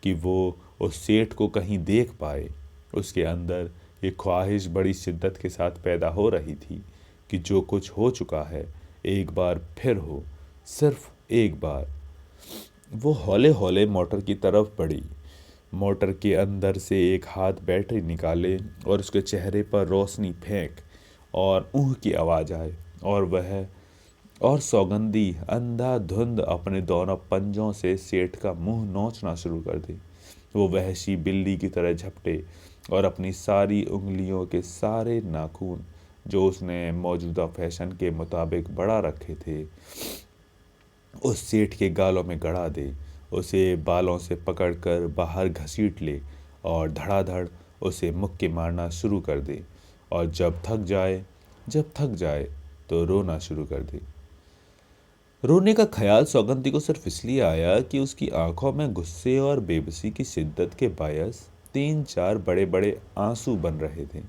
कि वो उस सेठ को कहीं देख पाए। उसके अंदर ये ख्वाहिश बड़ी शिद्दत के साथ पैदा हो रही थी कि जो कुछ हो चुका है एक बार फिर हो, सिर्फ एक बार। वो हौले हौले मोटर की तरफ बढ़ी। मोटर के अंदर से एक हाथ बैटरी निकाले और उसके चेहरे पर रोशनी फेंक और ऊह की आवाज़ आए, और सौगंधी अंधाधुंध अपने दोनों पंजों से सेठ का मुंह नोचना शुरू कर दे। वो वहशी बिल्ली की तरह झपटे और अपनी सारी उंगलियों के सारे नाखून, जो उसने मौजूदा फैशन के मुताबिक बढ़ा रखे थे, उस सेठ के गालों में गड़ा दे, उसे बालों से पकड़कर बाहर घसीट ले और धड़ाधड़ उसे मुक्के मारना शुरू कर दे, और जब थक जाए तो रोना शुरू कर दे। रोने का ख्याल सौगंधी को सिर्फ इसलिए आया कि उसकी आंखों में गुस्से और बेबसी की शिद्दत के बायस 3-4 बड़े बड़े आंसू बन रहे थे।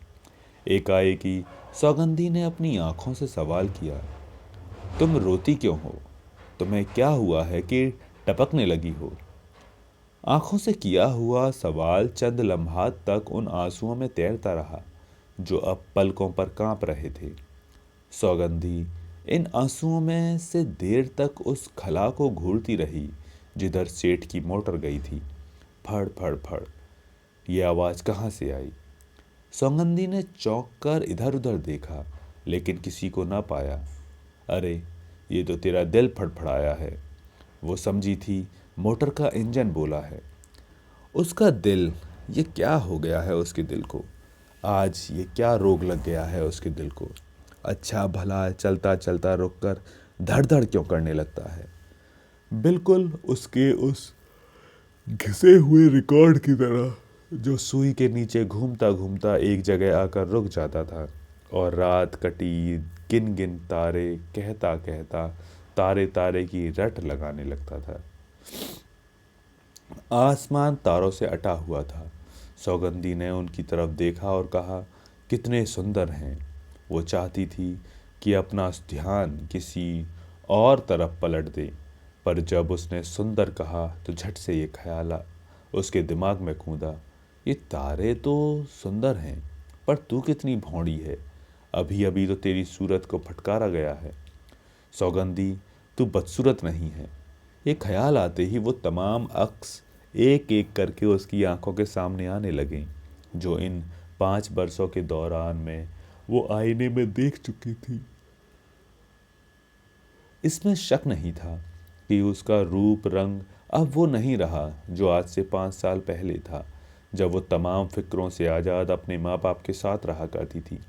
एकाएकी सौगंधी ने अपनी आंखों से सवाल किया, तुम रोती क्यों हो? तुम्हें क्या हुआ है कि टपकने लगी हो? आंखों से किया हुआ सवाल चंद लम्हात तक उन आंसुओं में तैरता रहा, जो अब पलकों पर कांप रहे थे। सौगंधी इन आंसुओं में से देर तक उस खला को घूरती रही जिधर सेठ की मोटर गई थी। फड़ फड़ फड़, ये आवाज़ कहाँ से आई? सौगंधी ने चौंक कर इधर उधर देखा, लेकिन किसी को ना पाया। अरे, ये तो तेरा दिल फड़फड़ाया है, वो समझी थी। मोटर का इंजन बोला है। उसका दिल, ये क्या हो गया है उसके दिल को? आज ये क्या रोग लग गया है उसके दिल को? अच्छा भला चलता चलता रुककर धड़ धड़ क्यों करने लगता है? बिल्कुल उसके उस घिसे हुए रिकॉर्ड की तरह, जो सुई के नीचे घूमता घूमता एक जगह आकर रुक जाता था और रात कटी गिन गिन तारे कहता कहता तारे तारे की रट लगाने लगता था। आसमान तारों से अटा हुआ था। सौगंधी ने उनकी तरफ देखा और कहा, कितने सुंदर हैं। वो चाहती थी कि अपना ध्यान किसी और तरफ पलट दे, पर जब उसने सुंदर कहा तो झट से ये ख्याल उसके दिमाग में कूदा, ये तारे तो सुंदर हैं, पर तू कितनी भौंडी है। अभी अभी तो तेरी सूरत को फटकारा गया है। सौगंधी, तू बदसूरत नहीं है। ये ख्याल आते ही वो तमाम अक्स एक एक करके उसकी आंखों के सामने आने लगे, जो इन 5 वर्षों के दौरान में वो आईने में देख चुकी थी। इसमें शक नहीं था कि उसका रूप रंग अब वो नहीं रहा जो आज से 5 साल पहले था, जब वो तमाम फिक्रों से आज़ाद अपने माँ बाप के साथ रहा करती थी।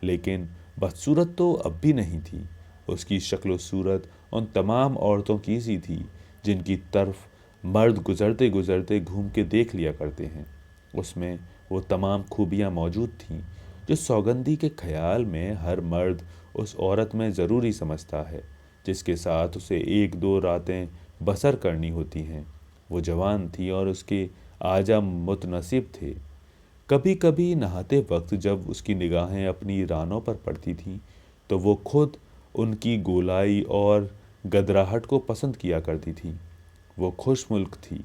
लेकिन बदसूरत तो अब भी नहीं थी। उसकी शक्ल सूरत उन तमाम औरतों की सी थी जिनकी तरफ मर्द गुजरते गुजरते घूम के देख लिया करते हैं। उसमें वो तमाम खूबियाँ मौजूद थीं जो सौगंधी के ख्याल में हर मर्द उस औरत में ज़रूरी समझता है, जिसके साथ उसे 1-2 रातें बसर करनी होती हैं। वो जवान थी और उसके आजा मुतनसिब थे। कभी कभी नहाते वक्त जब उसकी निगाहें अपनी रानों पर पड़ती थीं, तो वो खुद उनकी गोलाई और गदराहट को पसंद किया करती थी। वो खुशमुल्क थी।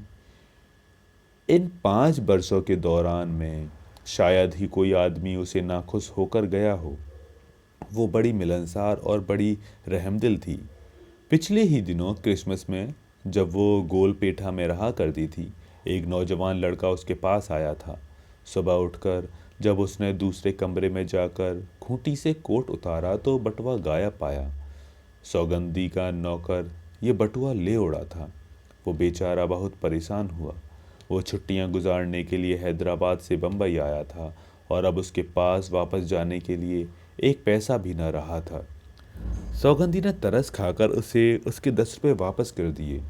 इन 5 वर्षों के दौरान में शायद ही कोई आदमी उसे नाखुश होकर गया हो। वो बड़ी मिलनसार और बड़ी रहमदिल थी। पिछले ही दिनों क्रिसमस में जब वो गोलपेठा में रहा करती थी, एक नौजवान लड़का उसके पास आया था। सुबह उठकर जब उसने दूसरे कमरे में जाकर खूंटी से कोट उतारा तो बटुआ गायब पाया। सौगंधी का नौकर ये बटुआ ले उड़ा था। वो बेचारा बहुत परेशान हुआ। वो छुट्टियां गुजारने के लिए हैदराबाद से बम्बई आया था और अब उसके पास वापस जाने के लिए एक पैसा भी न रहा था। सौगंधी ने तरस खाकर उसे उसके 10 रुपये वापस कर दिए।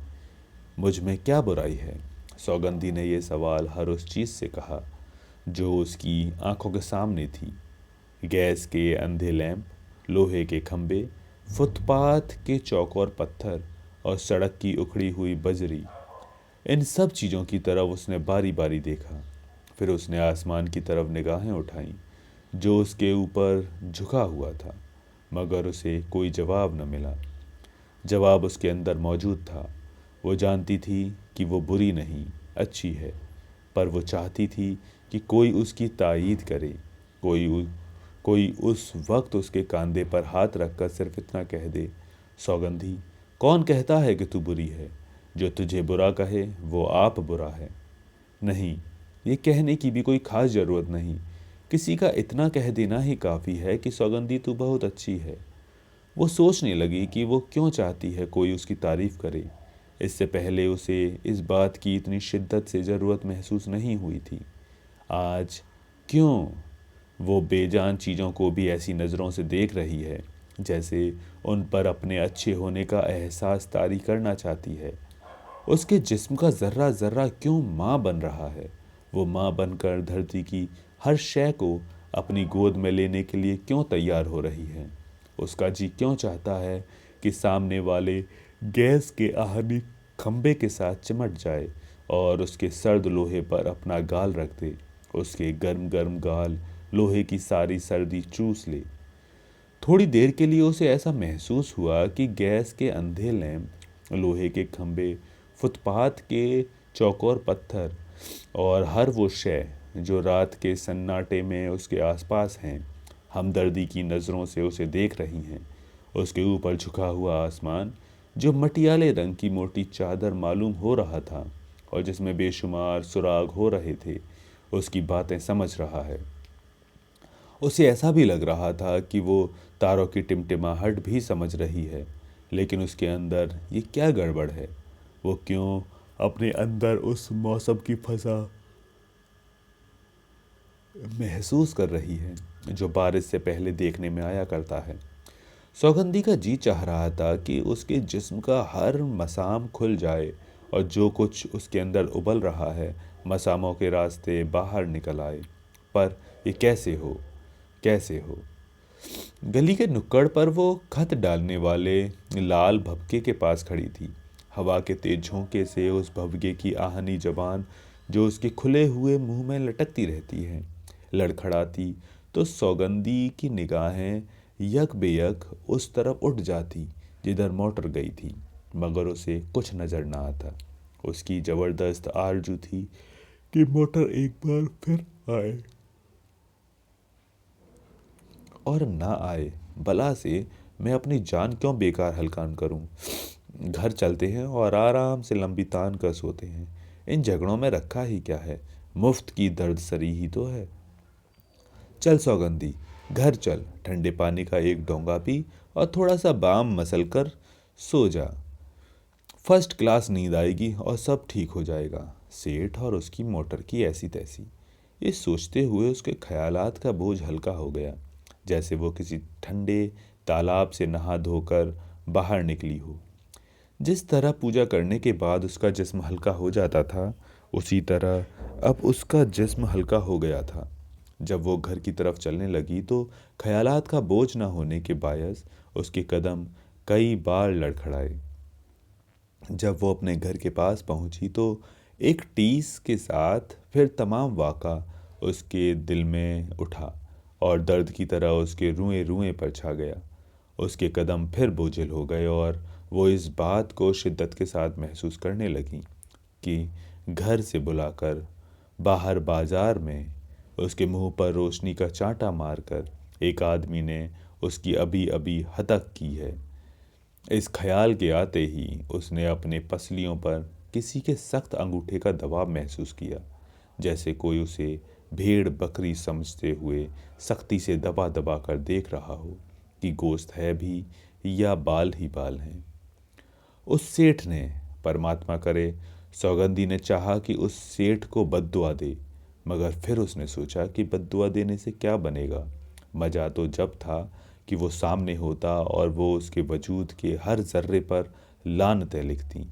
मुझ में क्या बुराई है? सौगंधी ने यह सवाल हर उस चीज़ से कहा जो उसकी आंखों के सामने थी। गैस के अंधे लैंप, लोहे के खंभे, फुटपाथ के चौकोर पत्थर और सड़क की उखड़ी हुई बजरी, इन सब चीज़ों की तरफ उसने बारी बारी देखा। फिर उसने आसमान की तरफ निगाहें उठाईं जो उसके ऊपर झुका हुआ था, मगर उसे कोई जवाब न मिला। जवाब उसके अंदर मौजूद था। वो जानती थी कि वो बुरी नहीं, अच्छी है, पर वो चाहती थी कि कोई उसकी तायीद करे, कोई कोई उस वक्त उसके कंधे पर हाथ रखकर सिर्फ इतना कह दे, सौगंधी, कौन कहता है कि तू बुरी है? जो तुझे बुरा कहे वो आप बुरा है। नहीं, ये कहने की भी कोई खास ज़रूरत नहीं। किसी का इतना कह देना ही काफ़ी है कि सौगंधी तू बहुत अच्छी है। वो सोचने लगी कि वो क्यों चाहती है कोई उसकी तारीफ़ करे। इससे पहले उसे इस बात की इतनी शिद्दत से ज़रूरत महसूस नहीं हुई थी। आज क्यों वो बेजान चीज़ों को भी ऐसी नज़रों से देख रही है जैसे उन पर अपने अच्छे होने का एहसास तारी करना चाहती है। उसके जिस्म का ज़र्रा ज़र्रा क्यों माँ बन रहा है? वो माँ बनकर धरती की हर शय को अपनी गोद में लेने के लिए क्यों तैयार हो रही है? उसका जी क्यों चाहता है कि सामने वाले गैस के आहनी खंबे के साथ चिमट जाए और उसके सर्द लोहे पर अपना गाल रख दे। उसके गर्म गर्म गाल लोहे की सारी सर्दी चूस ले। थोड़ी देर के लिए उसे ऐसा महसूस हुआ कि गैस के अंधे लैंप, लोहे के खंभे, फुटपाथ के चौकोर पत्थर और हर वो शय जो रात के सन्नाटे में उसके आसपास हैं, हमदर्दी की नज़रों से उसे देख रही हैं। उसके ऊपर झुका हुआ आसमान जो मटियाले रंग की मोटी चादर मालूम हो रहा था और जिसमें बेशुमार सुराग हो रहे थे, उसकी बातें समझ रहा है। उसे ऐसा भी लग रहा था कि वो तारों की टिमटिमाहट भी समझ रही है। लेकिन उसके अंदर ये क्या गड़बड़ है? वो क्यों अपने अंदर उस मौसम की फसा महसूस कर रही है जो बारिश से पहले देखने में आया करता है? सौगंधी का जी चाह रहा था कि उसके जिस्म का हर मसाम खुल जाए और जो कुछ उसके अंदर उबल रहा है मसामों के रास्ते बाहर निकल आए। पर ये कैसे हो? कैसे हो? गली के नुक्कड़ पर वो खत डालने वाले लाल भबके के पास खड़ी थी। हवा के तेज झोंके से उस भबके की आहनी जबान जो उसके खुले हुए मुंह में लटकती रहती है लड़खड़ाती तो सौगंधी की निगाहें यक बेयक उस तरफ उठ जाती जिधर मोटर गई थी, मगर उसे कुछ नजर ना आता। उसकी जबरदस्त आरजू थी कि मोटर एक बार फिर आए और ना आए। भला से मैं अपनी जान क्यों बेकार हलकान करूं? घर चलते हैं और आराम से लंबी तान कर सोते हैं। इन झगड़ों में रखा ही क्या है? मुफ्त की दर्द सरी ही तो है। चल सौगंधी, घर चल, ठंडे पानी का एक डोंगा पी और थोड़ा सा बाम मसल कर सो जा। फर्स्ट क्लास नींद आएगी और सब ठीक हो जाएगा। सेठ और उसकी मोटर की ऐसी तैसी। ये सोचते हुए उसके ख्यालात का बोझ हल्का हो गया, जैसे वो किसी ठंडे तालाब से नहा धोकर बाहर निकली हो। जिस तरह पूजा करने के बाद उसका जिस्म हल्का हो जाता था, उसी तरह अब उसका जिस्म हल्का हो गया था। जब वो घर की तरफ चलने लगी तो ख्यालात का बोझ न होने के बायस उसके कदम कई बार लड़खड़ाए। जब वो अपने घर के पास पहुंची तो एक टीस के साथ फिर तमाम वाक़ा उसके दिल में उठा और दर्द की तरह उसके रुएं रुएं पर छा गया। उसके कदम फिर बोझिल हो गए और वो इस बात को शिद्दत के साथ महसूस करने लगी कि घर से बुलाकर बाहर बाजार में उसके मुंह पर रोशनी का चांटा मारकर एक आदमी ने उसकी अभी अभी हतक की है। इस ख्याल के आते ही उसने अपने पसलियों पर किसी के सख्त अंगूठे का दबाव महसूस किया, जैसे कोई उसे भेड़ बकरी समझते हुए सख्ती से दबा दबा कर देख रहा हो कि गोश्त है भी या बाल ही बाल हैं। उस सेठ ने परमात्मा करे सौगंधी ने चाहा कि उस सेठ को बद्दुआ दे, मगर फिर उसने सोचा कि बद्दुआ देने से क्या बनेगा। मज़ा तो जब था कि वो सामने होता और वो उसके वजूद के हर जर्रे पर लानतें लिखती,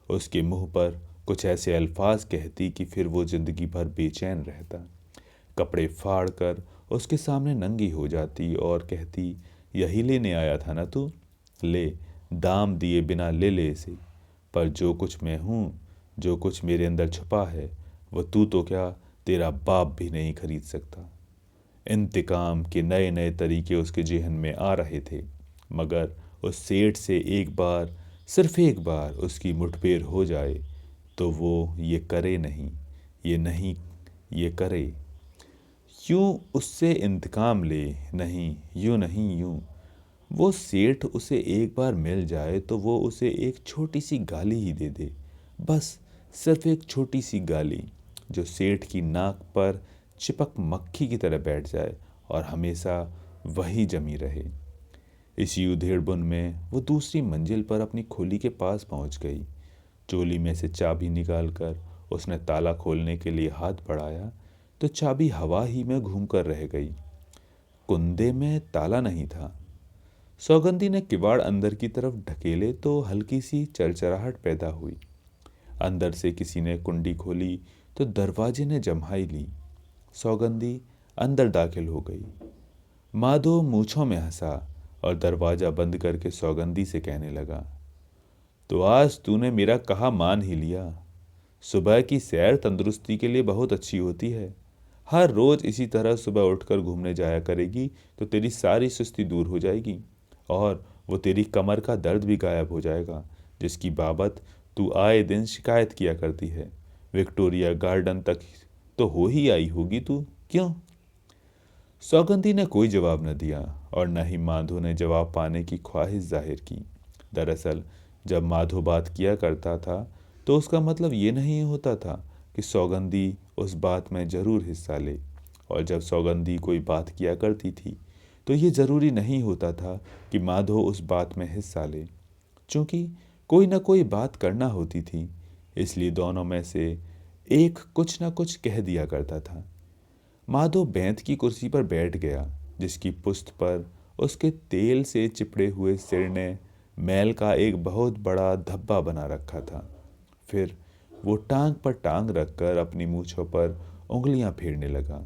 उसके मुंह पर कुछ ऐसे अल्फाज कहती कि फिर वो ज़िंदगी भर बेचैन रहता। कपड़े फाड़ कर उसके सामने नंगी हो जाती और कहती, यही लेने आया था ना तू, ले, दाम दिए बिना ले ले इसे। पर जो कुछ मैं हूँ, जो कुछ मेरे अंदर छुपा है, वो तू तो क्या, तेरा बाप भी नहीं खरीद सकता। इंतकाम के नए नए तरीके उसके जेहन में आ रहे थे, मगर उस सेठ से एक बार, सिर्फ एक बार उसकी मुठभेड़ हो जाए तो वो ये करे नहीं, ये नहीं, ये करे। यूं उससे इंतकाम ले, नहीं यूं नहीं यूं। वो सेठ उसे एक बार मिल जाए तो वो उसे एक छोटी सी गाली ही दे दे, बस सिर्फ एक छोटी सी गाली, जो सेठ की नाक पर चिपक मक्खी की तरह बैठ जाए और हमेशा वही जमी रहे। इसी उधेड़बुन में वो दूसरी मंजिल पर अपनी खोली के पास पहुंच गई। चोली में से चाबी निकालकर उसने ताला खोलने के लिए हाथ बढ़ाया तो चाबी हवा ही में घूमकर रह गई। कुंदे में ताला नहीं था। सौगंधी ने किवाड़ अंदर की तरफ ढकेले तो हल्की सी चरचराहट पैदा हुई। अंदर से किसी ने कुंडी खोली तो दरवाजे ने जम्हाई ली। सौगंधी अंदर दाखिल हो गई। माधो मूंछों में हंसा और दरवाजा बंद करके सौगंधी से कहने लगा, तो आज तूने मेरा कहा मान ही लिया। सुबह की सैर तंदुरुस्ती के लिए बहुत अच्छी होती है। हर रोज इसी तरह सुबह उठकर घूमने जाया करेगी तो तेरी सारी सुस्ती दूर हो जाएगी और वो तेरी कमर का दर्द भी गायब हो जाएगा, जिसकी बाबत तू आए दिन शिकायत किया करती है। विक्टोरिया गार्डन तक तो हो ही आई होगी तू, क्यों? सौगंधी ने कोई जवाब न दिया और न ही माधो ने जवाब पाने की ख्वाहिश जाहिर की। दरअसल जब माधो बात किया करता था तो उसका मतलब ये नहीं होता था कि सौगंधी उस बात में ज़रूर हिस्सा ले, और जब सौगंधी कोई बात किया करती थी तो ये ज़रूरी नहीं होता था कि माधो उस बात में हिस्सा ले। चूंकि कोई ना कोई बात करना होती थी, इसलिए दोनों में से एक कुछ ना कुछ कह दिया करता था। माधो बेंत की कुर्सी पर बैठ गया, जिसकी पुश्त पर उसके तेल से चिपड़े हुए सिर ने मैल का एक बहुत बड़ा धब्बा बना रखा था। फिर वो टांग पर टांग रखकर अपनी मूछों पर उंगलियां फेरने लगा।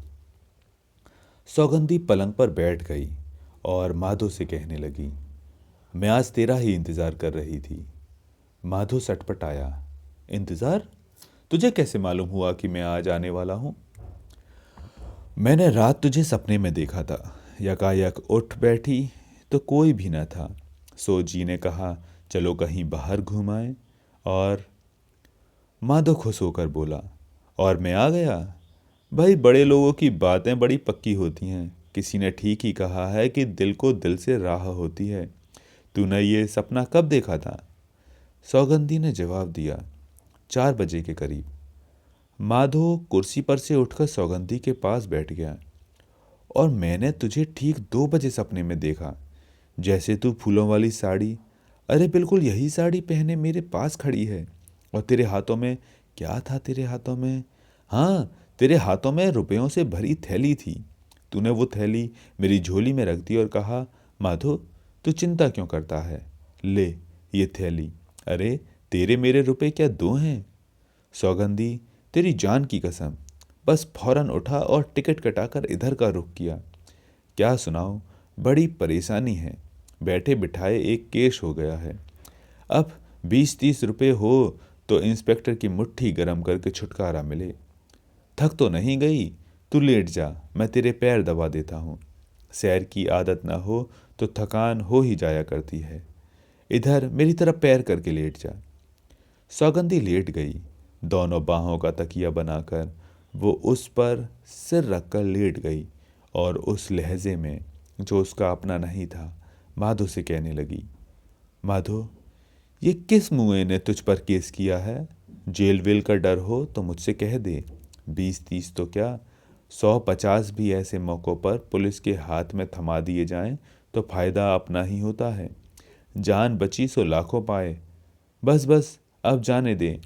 सौगंधी पलंग पर बैठ गई और माधो से कहने लगी, मैं आज तेरा ही इंतजार कर रही थी। माधो सटपटाया, इंतजार? तुझे कैसे मालूम हुआ कि मैं आज आने वाला हूं? मैंने रात तुझे सपने में देखा था। यकायक उठ बैठी तो कोई भी न था। सो जी ने कहा, चलो कहीं बाहर घूम आए। और माधो खुश होकर बोला, और मैं आ गया। भाई, बड़े लोगों की बातें बड़ी पक्की होती हैं। किसी ने ठीक ही कहा है कि दिल को दिल से राह होती है। तूने ये सपना कब देखा था? सौगंधी ने जवाब दिया, 4 बजे के करीब। माधो कुर्सी पर से उठकर सौगंधी के पास बैठ गया। और मैंने तुझे ठीक 2 बजे सपने में देखा, जैसे तू फूलों वाली साड़ी, अरे बिल्कुल यही साड़ी पहने मेरे पास खड़ी है। और तेरे हाथों में क्या था? तेरे हाथों में, हाँ, तेरे हाथों में रुपयों से भरी थैली थी। तूने वो थैली मेरी झोली में रख दी और कहा, माधो तू चिंता क्यों करता है, ले ये थैली। अरे तेरे मेरे रुपए क्या दो हैं? सौगंधी, तेरी जान की कसम। बस फौरन उठा और टिकट कटाकर इधर का रुख किया। क्या सुनाऊं, बड़ी परेशानी है। बैठे बिठाए एक केस हो गया है। अब 20-30 रुपए हो तो इंस्पेक्टर की मुट्ठी गरम करके छुटकारा मिले। थक तो नहीं गई? तू लेट जा, मैं तेरे पैर दबा देता हूँ। सैर की आदत ना हो तो थकान हो ही जाया करती है। इधर मेरी तरफ पैर करके लेट जा। सौगंधी लेट गई। दोनों बाहों का तकिया बनाकर वो उस पर सिर रखकर लेट गई और उस लहजे में, जो उसका अपना नहीं था, माधो से कहने लगी, माधो, ये किस मुए ने तुझ पर केस किया है? जेल वेल का डर हो तो मुझसे कह दे। 20-30 तो क्या, 100-50 भी ऐसे मौक़ों पर पुलिस के हाथ में थमा दिए जाएं तो फायदा अपना ही होता है। जान बची सो लाखों पाए। बस बस, अब जाने दे,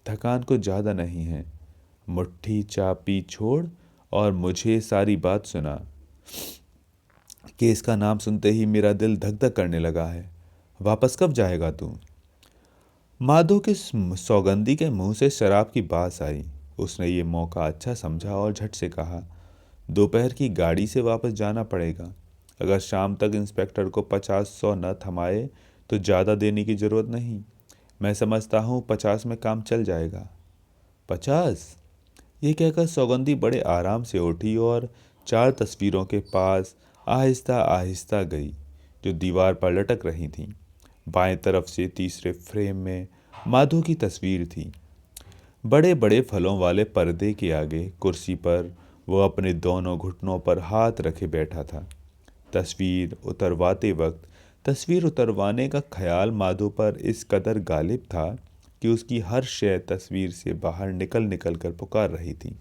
थकान को ज़्यादा नहीं है। मुट्ठी चा पी छोड़ और मुझे सारी बात सुना। केस का नाम सुनते ही मेरा दिल धक धक करने लगा है। वापस कब जाएगा तू? माधो के सौगंधी के मुंह से शराब की बास आई। उसने ये मौका अच्छा समझा और झट से कहा, दोपहर की गाड़ी से वापस जाना पड़ेगा। अगर शाम तक इंस्पेक्टर को 50-100 न थमाए तो ज़्यादा देने की ज़रूरत नहीं। मैं समझता हूँ 50 में काम चल जाएगा। 50? ये कहकर सौगंधी बड़े आराम से उठी और 4 तस्वीरों के पास आहिस्ता आहिस्ता गई जो दीवार पर लटक रही थीं। बाएं तरफ से तीसरे फ्रेम में माधो की तस्वीर थी। बड़े बड़े फलों वाले पर्दे के आगे कुर्सी पर वो अपने दोनों घुटनों पर हाथ रखे बैठा था। तस्वीर उतरवाने का ख्याल माधो पर इस कदर गालिब था कि उसकी हर शय तस्वीर से बाहर निकल निकल कर पुकार रही थी,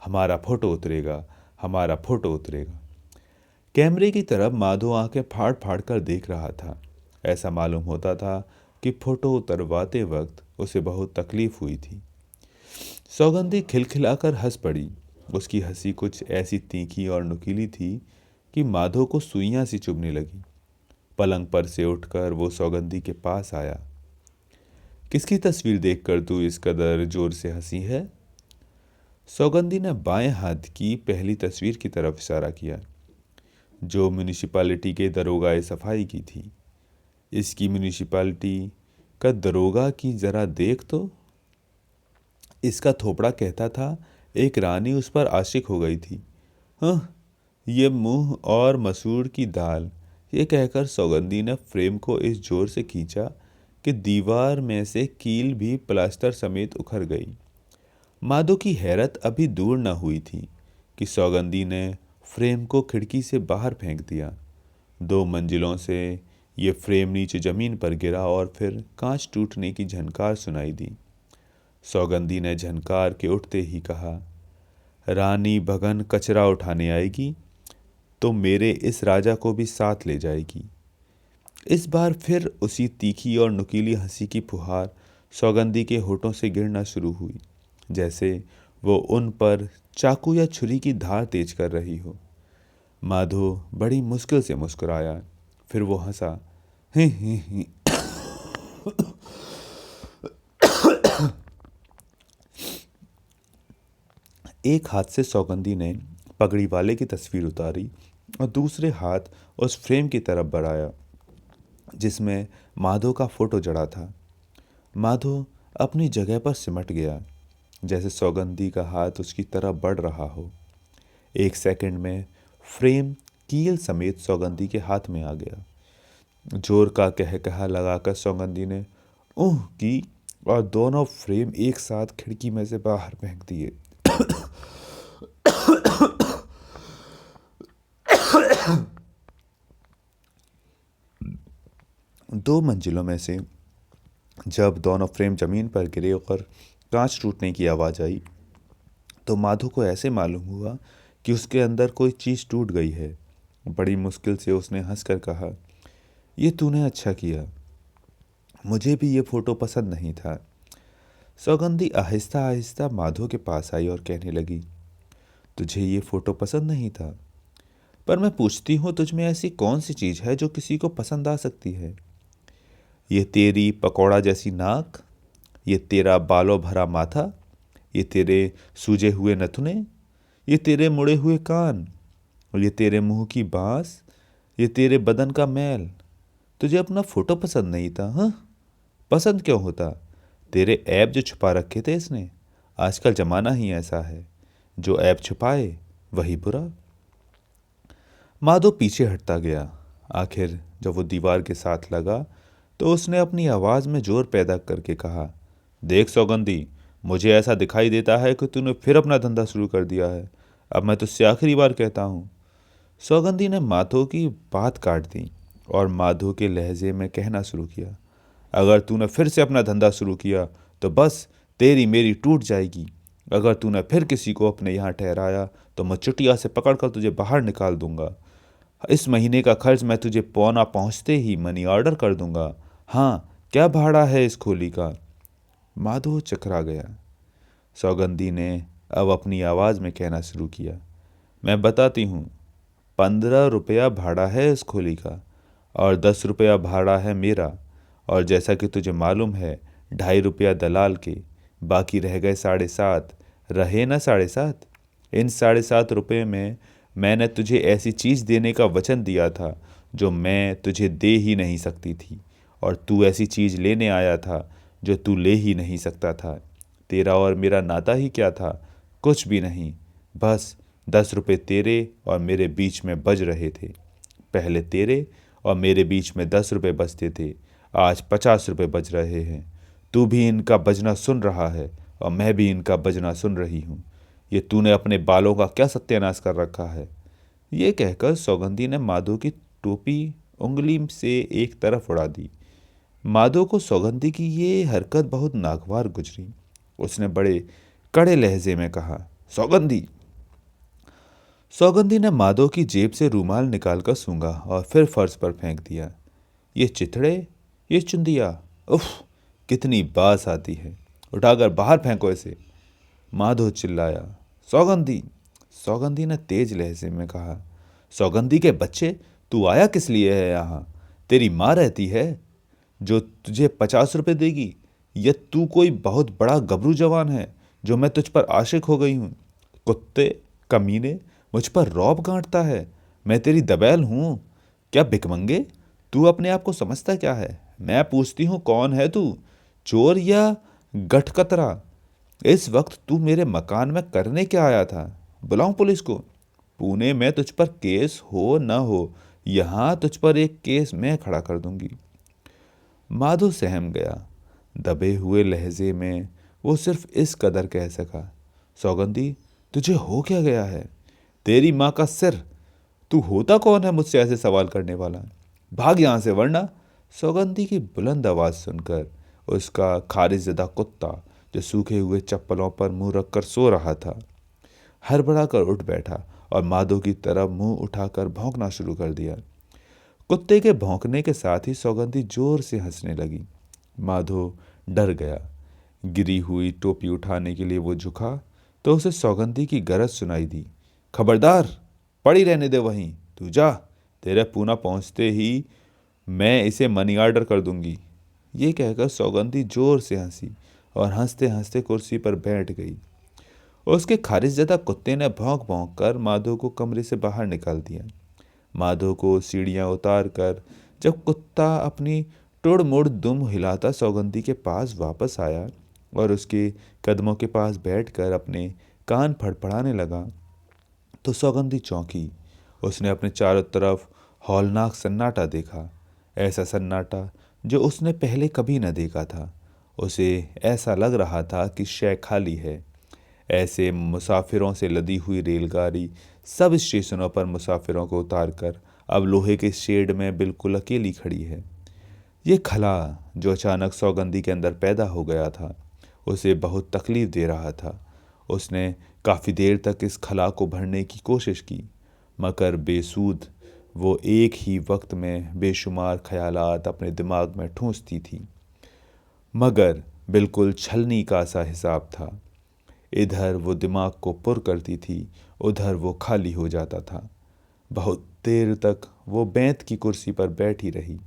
हमारा फोटो उतरेगा, हमारा फोटो उतरेगा। कैमरे की तरफ माधो आंखें फाड़ फाड़ कर देख रहा था। ऐसा मालूम होता था कि फोटो उतरवाते वक्त उसे बहुत तकलीफ हुई थी। सौगंधी खिलखिलाकर हंस पड़ी। उसकी हंसी कुछ ऐसी तीखी और नुकीली थी कि माधो को सुइयां सी चुभने लगी। पलंग पर से उठकर वो सौगंधी के पास आया। किसकी तस्वीर देखकर तू इस कदर जोर से हंसी है? सौगंधी ने बाएं हाथ की पहली तस्वीर की तरफ इशारा किया, जो म्यूनिसिपैलिटी के दरोगा सफाई की थी। इसकी म्यूनिसिपैलिटी का दरोगा की जरा देख तो। इसका थोपड़ा कहता था एक रानी उस पर आशिक हो गई थी। हाँ, ये मुंह और मसूर की दाल। ये कहकर सौगंधी ने फ्रेम को इस जोर से खींचा कि दीवार में से कील भी प्लास्टर समेत उखड़ गई। माधो की हैरत अभी दूर न हुई थी कि सौगंधी ने फ्रेम को खिड़की से बाहर फेंक दिया। 2 मंजिलों से ये फ्रेम नीचे जमीन पर गिरा और फिर कांच टूटने की झनकार सुनाई दी। सौगंधी ने झनकार के उठते ही कहा, रानी भगन कचरा उठाने आएगी तो मेरे इस राजा को भी साथ ले जाएगी। इस बार फिर उसी तीखी और नुकीली हंसी की फुहार सौगंधी के होठों से गिरना शुरू हुई, जैसे वो उन पर चाकू या छुरी की धार तेज कर रही हो। माधो बड़ी मुश्किल से मुस्कुराया, फिर वो हंसा, ही ही ही। एक हाथ से सौगंधी ने पगड़ी वाले की तस्वीर उतारी और दूसरे हाथ उस फ्रेम की तरफ बढ़ाया जिसमें माधो का फोटो जड़ा था। माधो अपनी जगह पर सिमट गया, जैसे सौगंधी का हाथ उसकी तरफ बढ़ रहा हो। 1 सेकंड में फ्रेम कील समेत सौगंधी के हाथ में आ गया। जोर का कहकहा लगाकर सौगंधी ने ऊह की और दोनों फ्रेम एक साथ खिड़की में से बाहर फेंक दिए। 2 मंजिलों में से जब दोनों फ्रेम जमीन पर गिरे और कांच टूटने की आवाज़ आई तो माधो को ऐसे मालूम हुआ कि उसके अंदर कोई चीज़ टूट गई है। बड़ी मुश्किल से उसने हंसकर कहा, ये तूने अच्छा किया, मुझे भी ये फ़ोटो पसंद नहीं था। सौगंधी आहिस्ता आहिस्ता माधो के पास आई और कहने लगी, तुझे ये फ़ोटो पसंद नहीं था, पर मैं पूछती हूँ तुझ में ऐसी कौन सी चीज़ है जो किसी को पसंद आ सकती है? ये तेरी पकौड़ा जैसी नाक, ये तेरा बालों भरा माथा, ये तेरे सूजे हुए नथुने, ये तेरे मुड़े हुए कान, और ये तेरे मुंह की बांस, ये तेरे बदन का मैल। तुझे अपना फोटो पसंद नहीं था? हाँ, पसंद क्यों होता? तेरे ऐब जो छुपा रखे थे इसने। आजकल जमाना ही ऐसा है, जो ऐब छुपाए वही बुरा। माधो पीछे हटता गया। आखिर जब वो दीवार के साथ लगा तो उसने अपनी आवाज़ में जोर पैदा करके कहा, देख सौगंधी, मुझे ऐसा दिखाई देता है कि तूने फिर अपना धंधा शुरू कर दिया है। अब मैं तुझसे आखिरी बार कहता हूँ। सौगंधी ने माधो की बात काट दी और माधो के लहजे में कहना शुरू किया, अगर तूने फिर से अपना धंधा शुरू किया तो बस तेरी मेरी टूट जाएगी। अगर तूने फिर किसी को अपने यहाँ ठहराया तो मैं चुटिया से पकड़कर तुझे बाहर निकाल दूंगा। इस महीने का खर्च मैं तुझे पौना पहुँचते ही मनी ऑर्डर कर दूंगा। हाँ, क्या भाड़ा है इस खोली का? माधो चकरा गया। सौगंधी ने अब अपनी आवाज़ में कहना शुरू किया, मैं बताती हूँ, 15 रुपया भाड़ा है इस खोली का और 10 रुपया भाड़ा है मेरा, और जैसा कि तुझे मालूम है 2.5 रुपया दलाल के, बाकी रह गए 7.5। रहे ना 7.5। इन 7.5 रुपये में मैंने तुझे ऐसी चीज़ देने का वचन दिया था जो मैं तुझे दे ही नहीं सकती थी, और तू ऐसी चीज़ लेने आया था जो तू ले ही नहीं सकता था। तेरा और मेरा नाता ही क्या था? कुछ भी नहीं। बस 10 रुपये तेरे और मेरे बीच में बज रहे थे। पहले तेरे और मेरे बीच में 10 रुपये बजते थे, आज 50 रुपये बज रहे हैं। तू भी इनका बजना सुन रहा है और मैं भी इनका बजना सुन रही हूँ। ये तूने अपने बालों का क्या सत्यानाश कर रखा है? ये कहकर सौगंधी ने माधो की टोपी उंगली से एक तरफ उड़ा दी। माधो को सौगंधी की ये हरकत बहुत नागवार गुजरी। उसने बड़े कड़े लहजे में कहा, सौगंधी। सौगंधी ने माधो की जेब से रूमाल निकालकर सूंघा और फिर फर्श पर फेंक दिया। ये चिथड़े, ये चुंदिया, उफ, कितनी बास आती है। उठाकर बाहर फेंको इसे। माधो चिल्लाया, सौगंधी। सौगंधी ने तेज लहजे में कहा, सौगंधी के बच्चे, तू आया किस लिए है यहाँ? तेरी माँ रहती है जो तुझे 50 रुपये देगी, या तू कोई बहुत बड़ा गबरू जवान है जो मैं तुझ पर आशिक हो गई हूँ? कुत्ते, कमीने, मुझ पर रौब गांठता है। मैं तेरी दबैल हूँ क्या भिकमंगे? तू अपने आप को समझता क्या है? मैं पूछती हूँ, कौन है तू, चोर या गठकतरा? इस वक्त तू मेरे मकान में करने क्या आया था? बुलाऊं पुलिस को? पुणे में तुझ पर केस हो न हो, यहाँ तुझ पर एक केस मैं खड़ा कर दूंगी। माधो सहम गया। दबे हुए लहजे में वो सिर्फ इस कदर कह सका, सौगंधी, तुझे हो क्या गया है? तेरी माँ का सिर। तू होता कौन है मुझसे ऐसे सवाल करने वाला? भाग यहाँ से, वरना। सौगंधी की बुलंद आवाज़ सुनकर उसका खारिजदा कुत्ता, जो सूखे हुए चप्पलों पर मुंह रखकर सो रहा था, हड़बड़ा कर उठ बैठा और माधो की तरफ मुंह उठाकर भौंकना शुरू कर दिया। कुत्ते के भौंकने के साथ ही सौगंधी जोर से हंसने लगी। माधो डर गया। गिरी हुई टोपी उठाने के लिए वो झुका तो उसे सौगंधी की गरज सुनाई दी, खबरदार, पड़ी रहने दे वहीं, तू जा। तेरे पूना पहुंचते ही मैं इसे मनी ऑर्डर कर दूंगी। ये कहकर सौगंधी जोर से हंसी और हंसते हंसते कुर्सी पर बैठ गई। उसके खारिजदा कुत्ते ने भौंक भौंक कर माधो को कमरे से बाहर निकाल दिया। माधो को सीढ़ियां उतार कर जब कुत्ता अपनी टुड़ मुड़ दुम हिलाता सौगंधी के पास वापस आया और उसके कदमों के पास बैठकर अपने कान फड़फड़ाने लगा, तो सौगंधी चौंकी। उसने अपने चारों तरफ हौलनाक सन्नाटा देखा, ऐसा सन्नाटा जो उसने पहले कभी न देखा था। उसे ऐसा लग रहा था कि शय खाली है। ऐसे मुसाफिरों से लदी हुई रेलगाड़ी सब स्टेशनों पर मुसाफिरों को उतारकर अब लोहे के शेड में बिल्कुल अकेली खड़ी है। ये खला जो अचानक सौगंधी के अंदर पैदा हो गया था, उसे बहुत तकलीफ दे रहा था। उसने काफ़ी देर तक इस खला को भरने की कोशिश की, मगर बेसूद वो एक ही वक्त में बेशुमार ख्यालात अपने दिमाग में ठूंसती थी, मगर बिल्कुल छलनी का सा हिसाब था। इधर वो दिमाग को पुर करती थी, उधर वो खाली हो जाता था। बहुत देर तक वो बेंत की कुर्सी पर बैठी रही।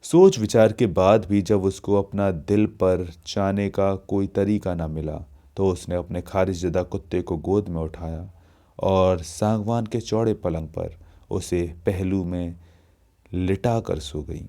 सोच विचार के बाद भी जब उसको अपना दिल पर चाहने का कोई तरीका ना मिला, तो उसने अपने खारिजदा कुत्ते को गोद में उठाया और सागवान के चौड़े पलंग पर उसे पहलू में लिटा कर सो गई।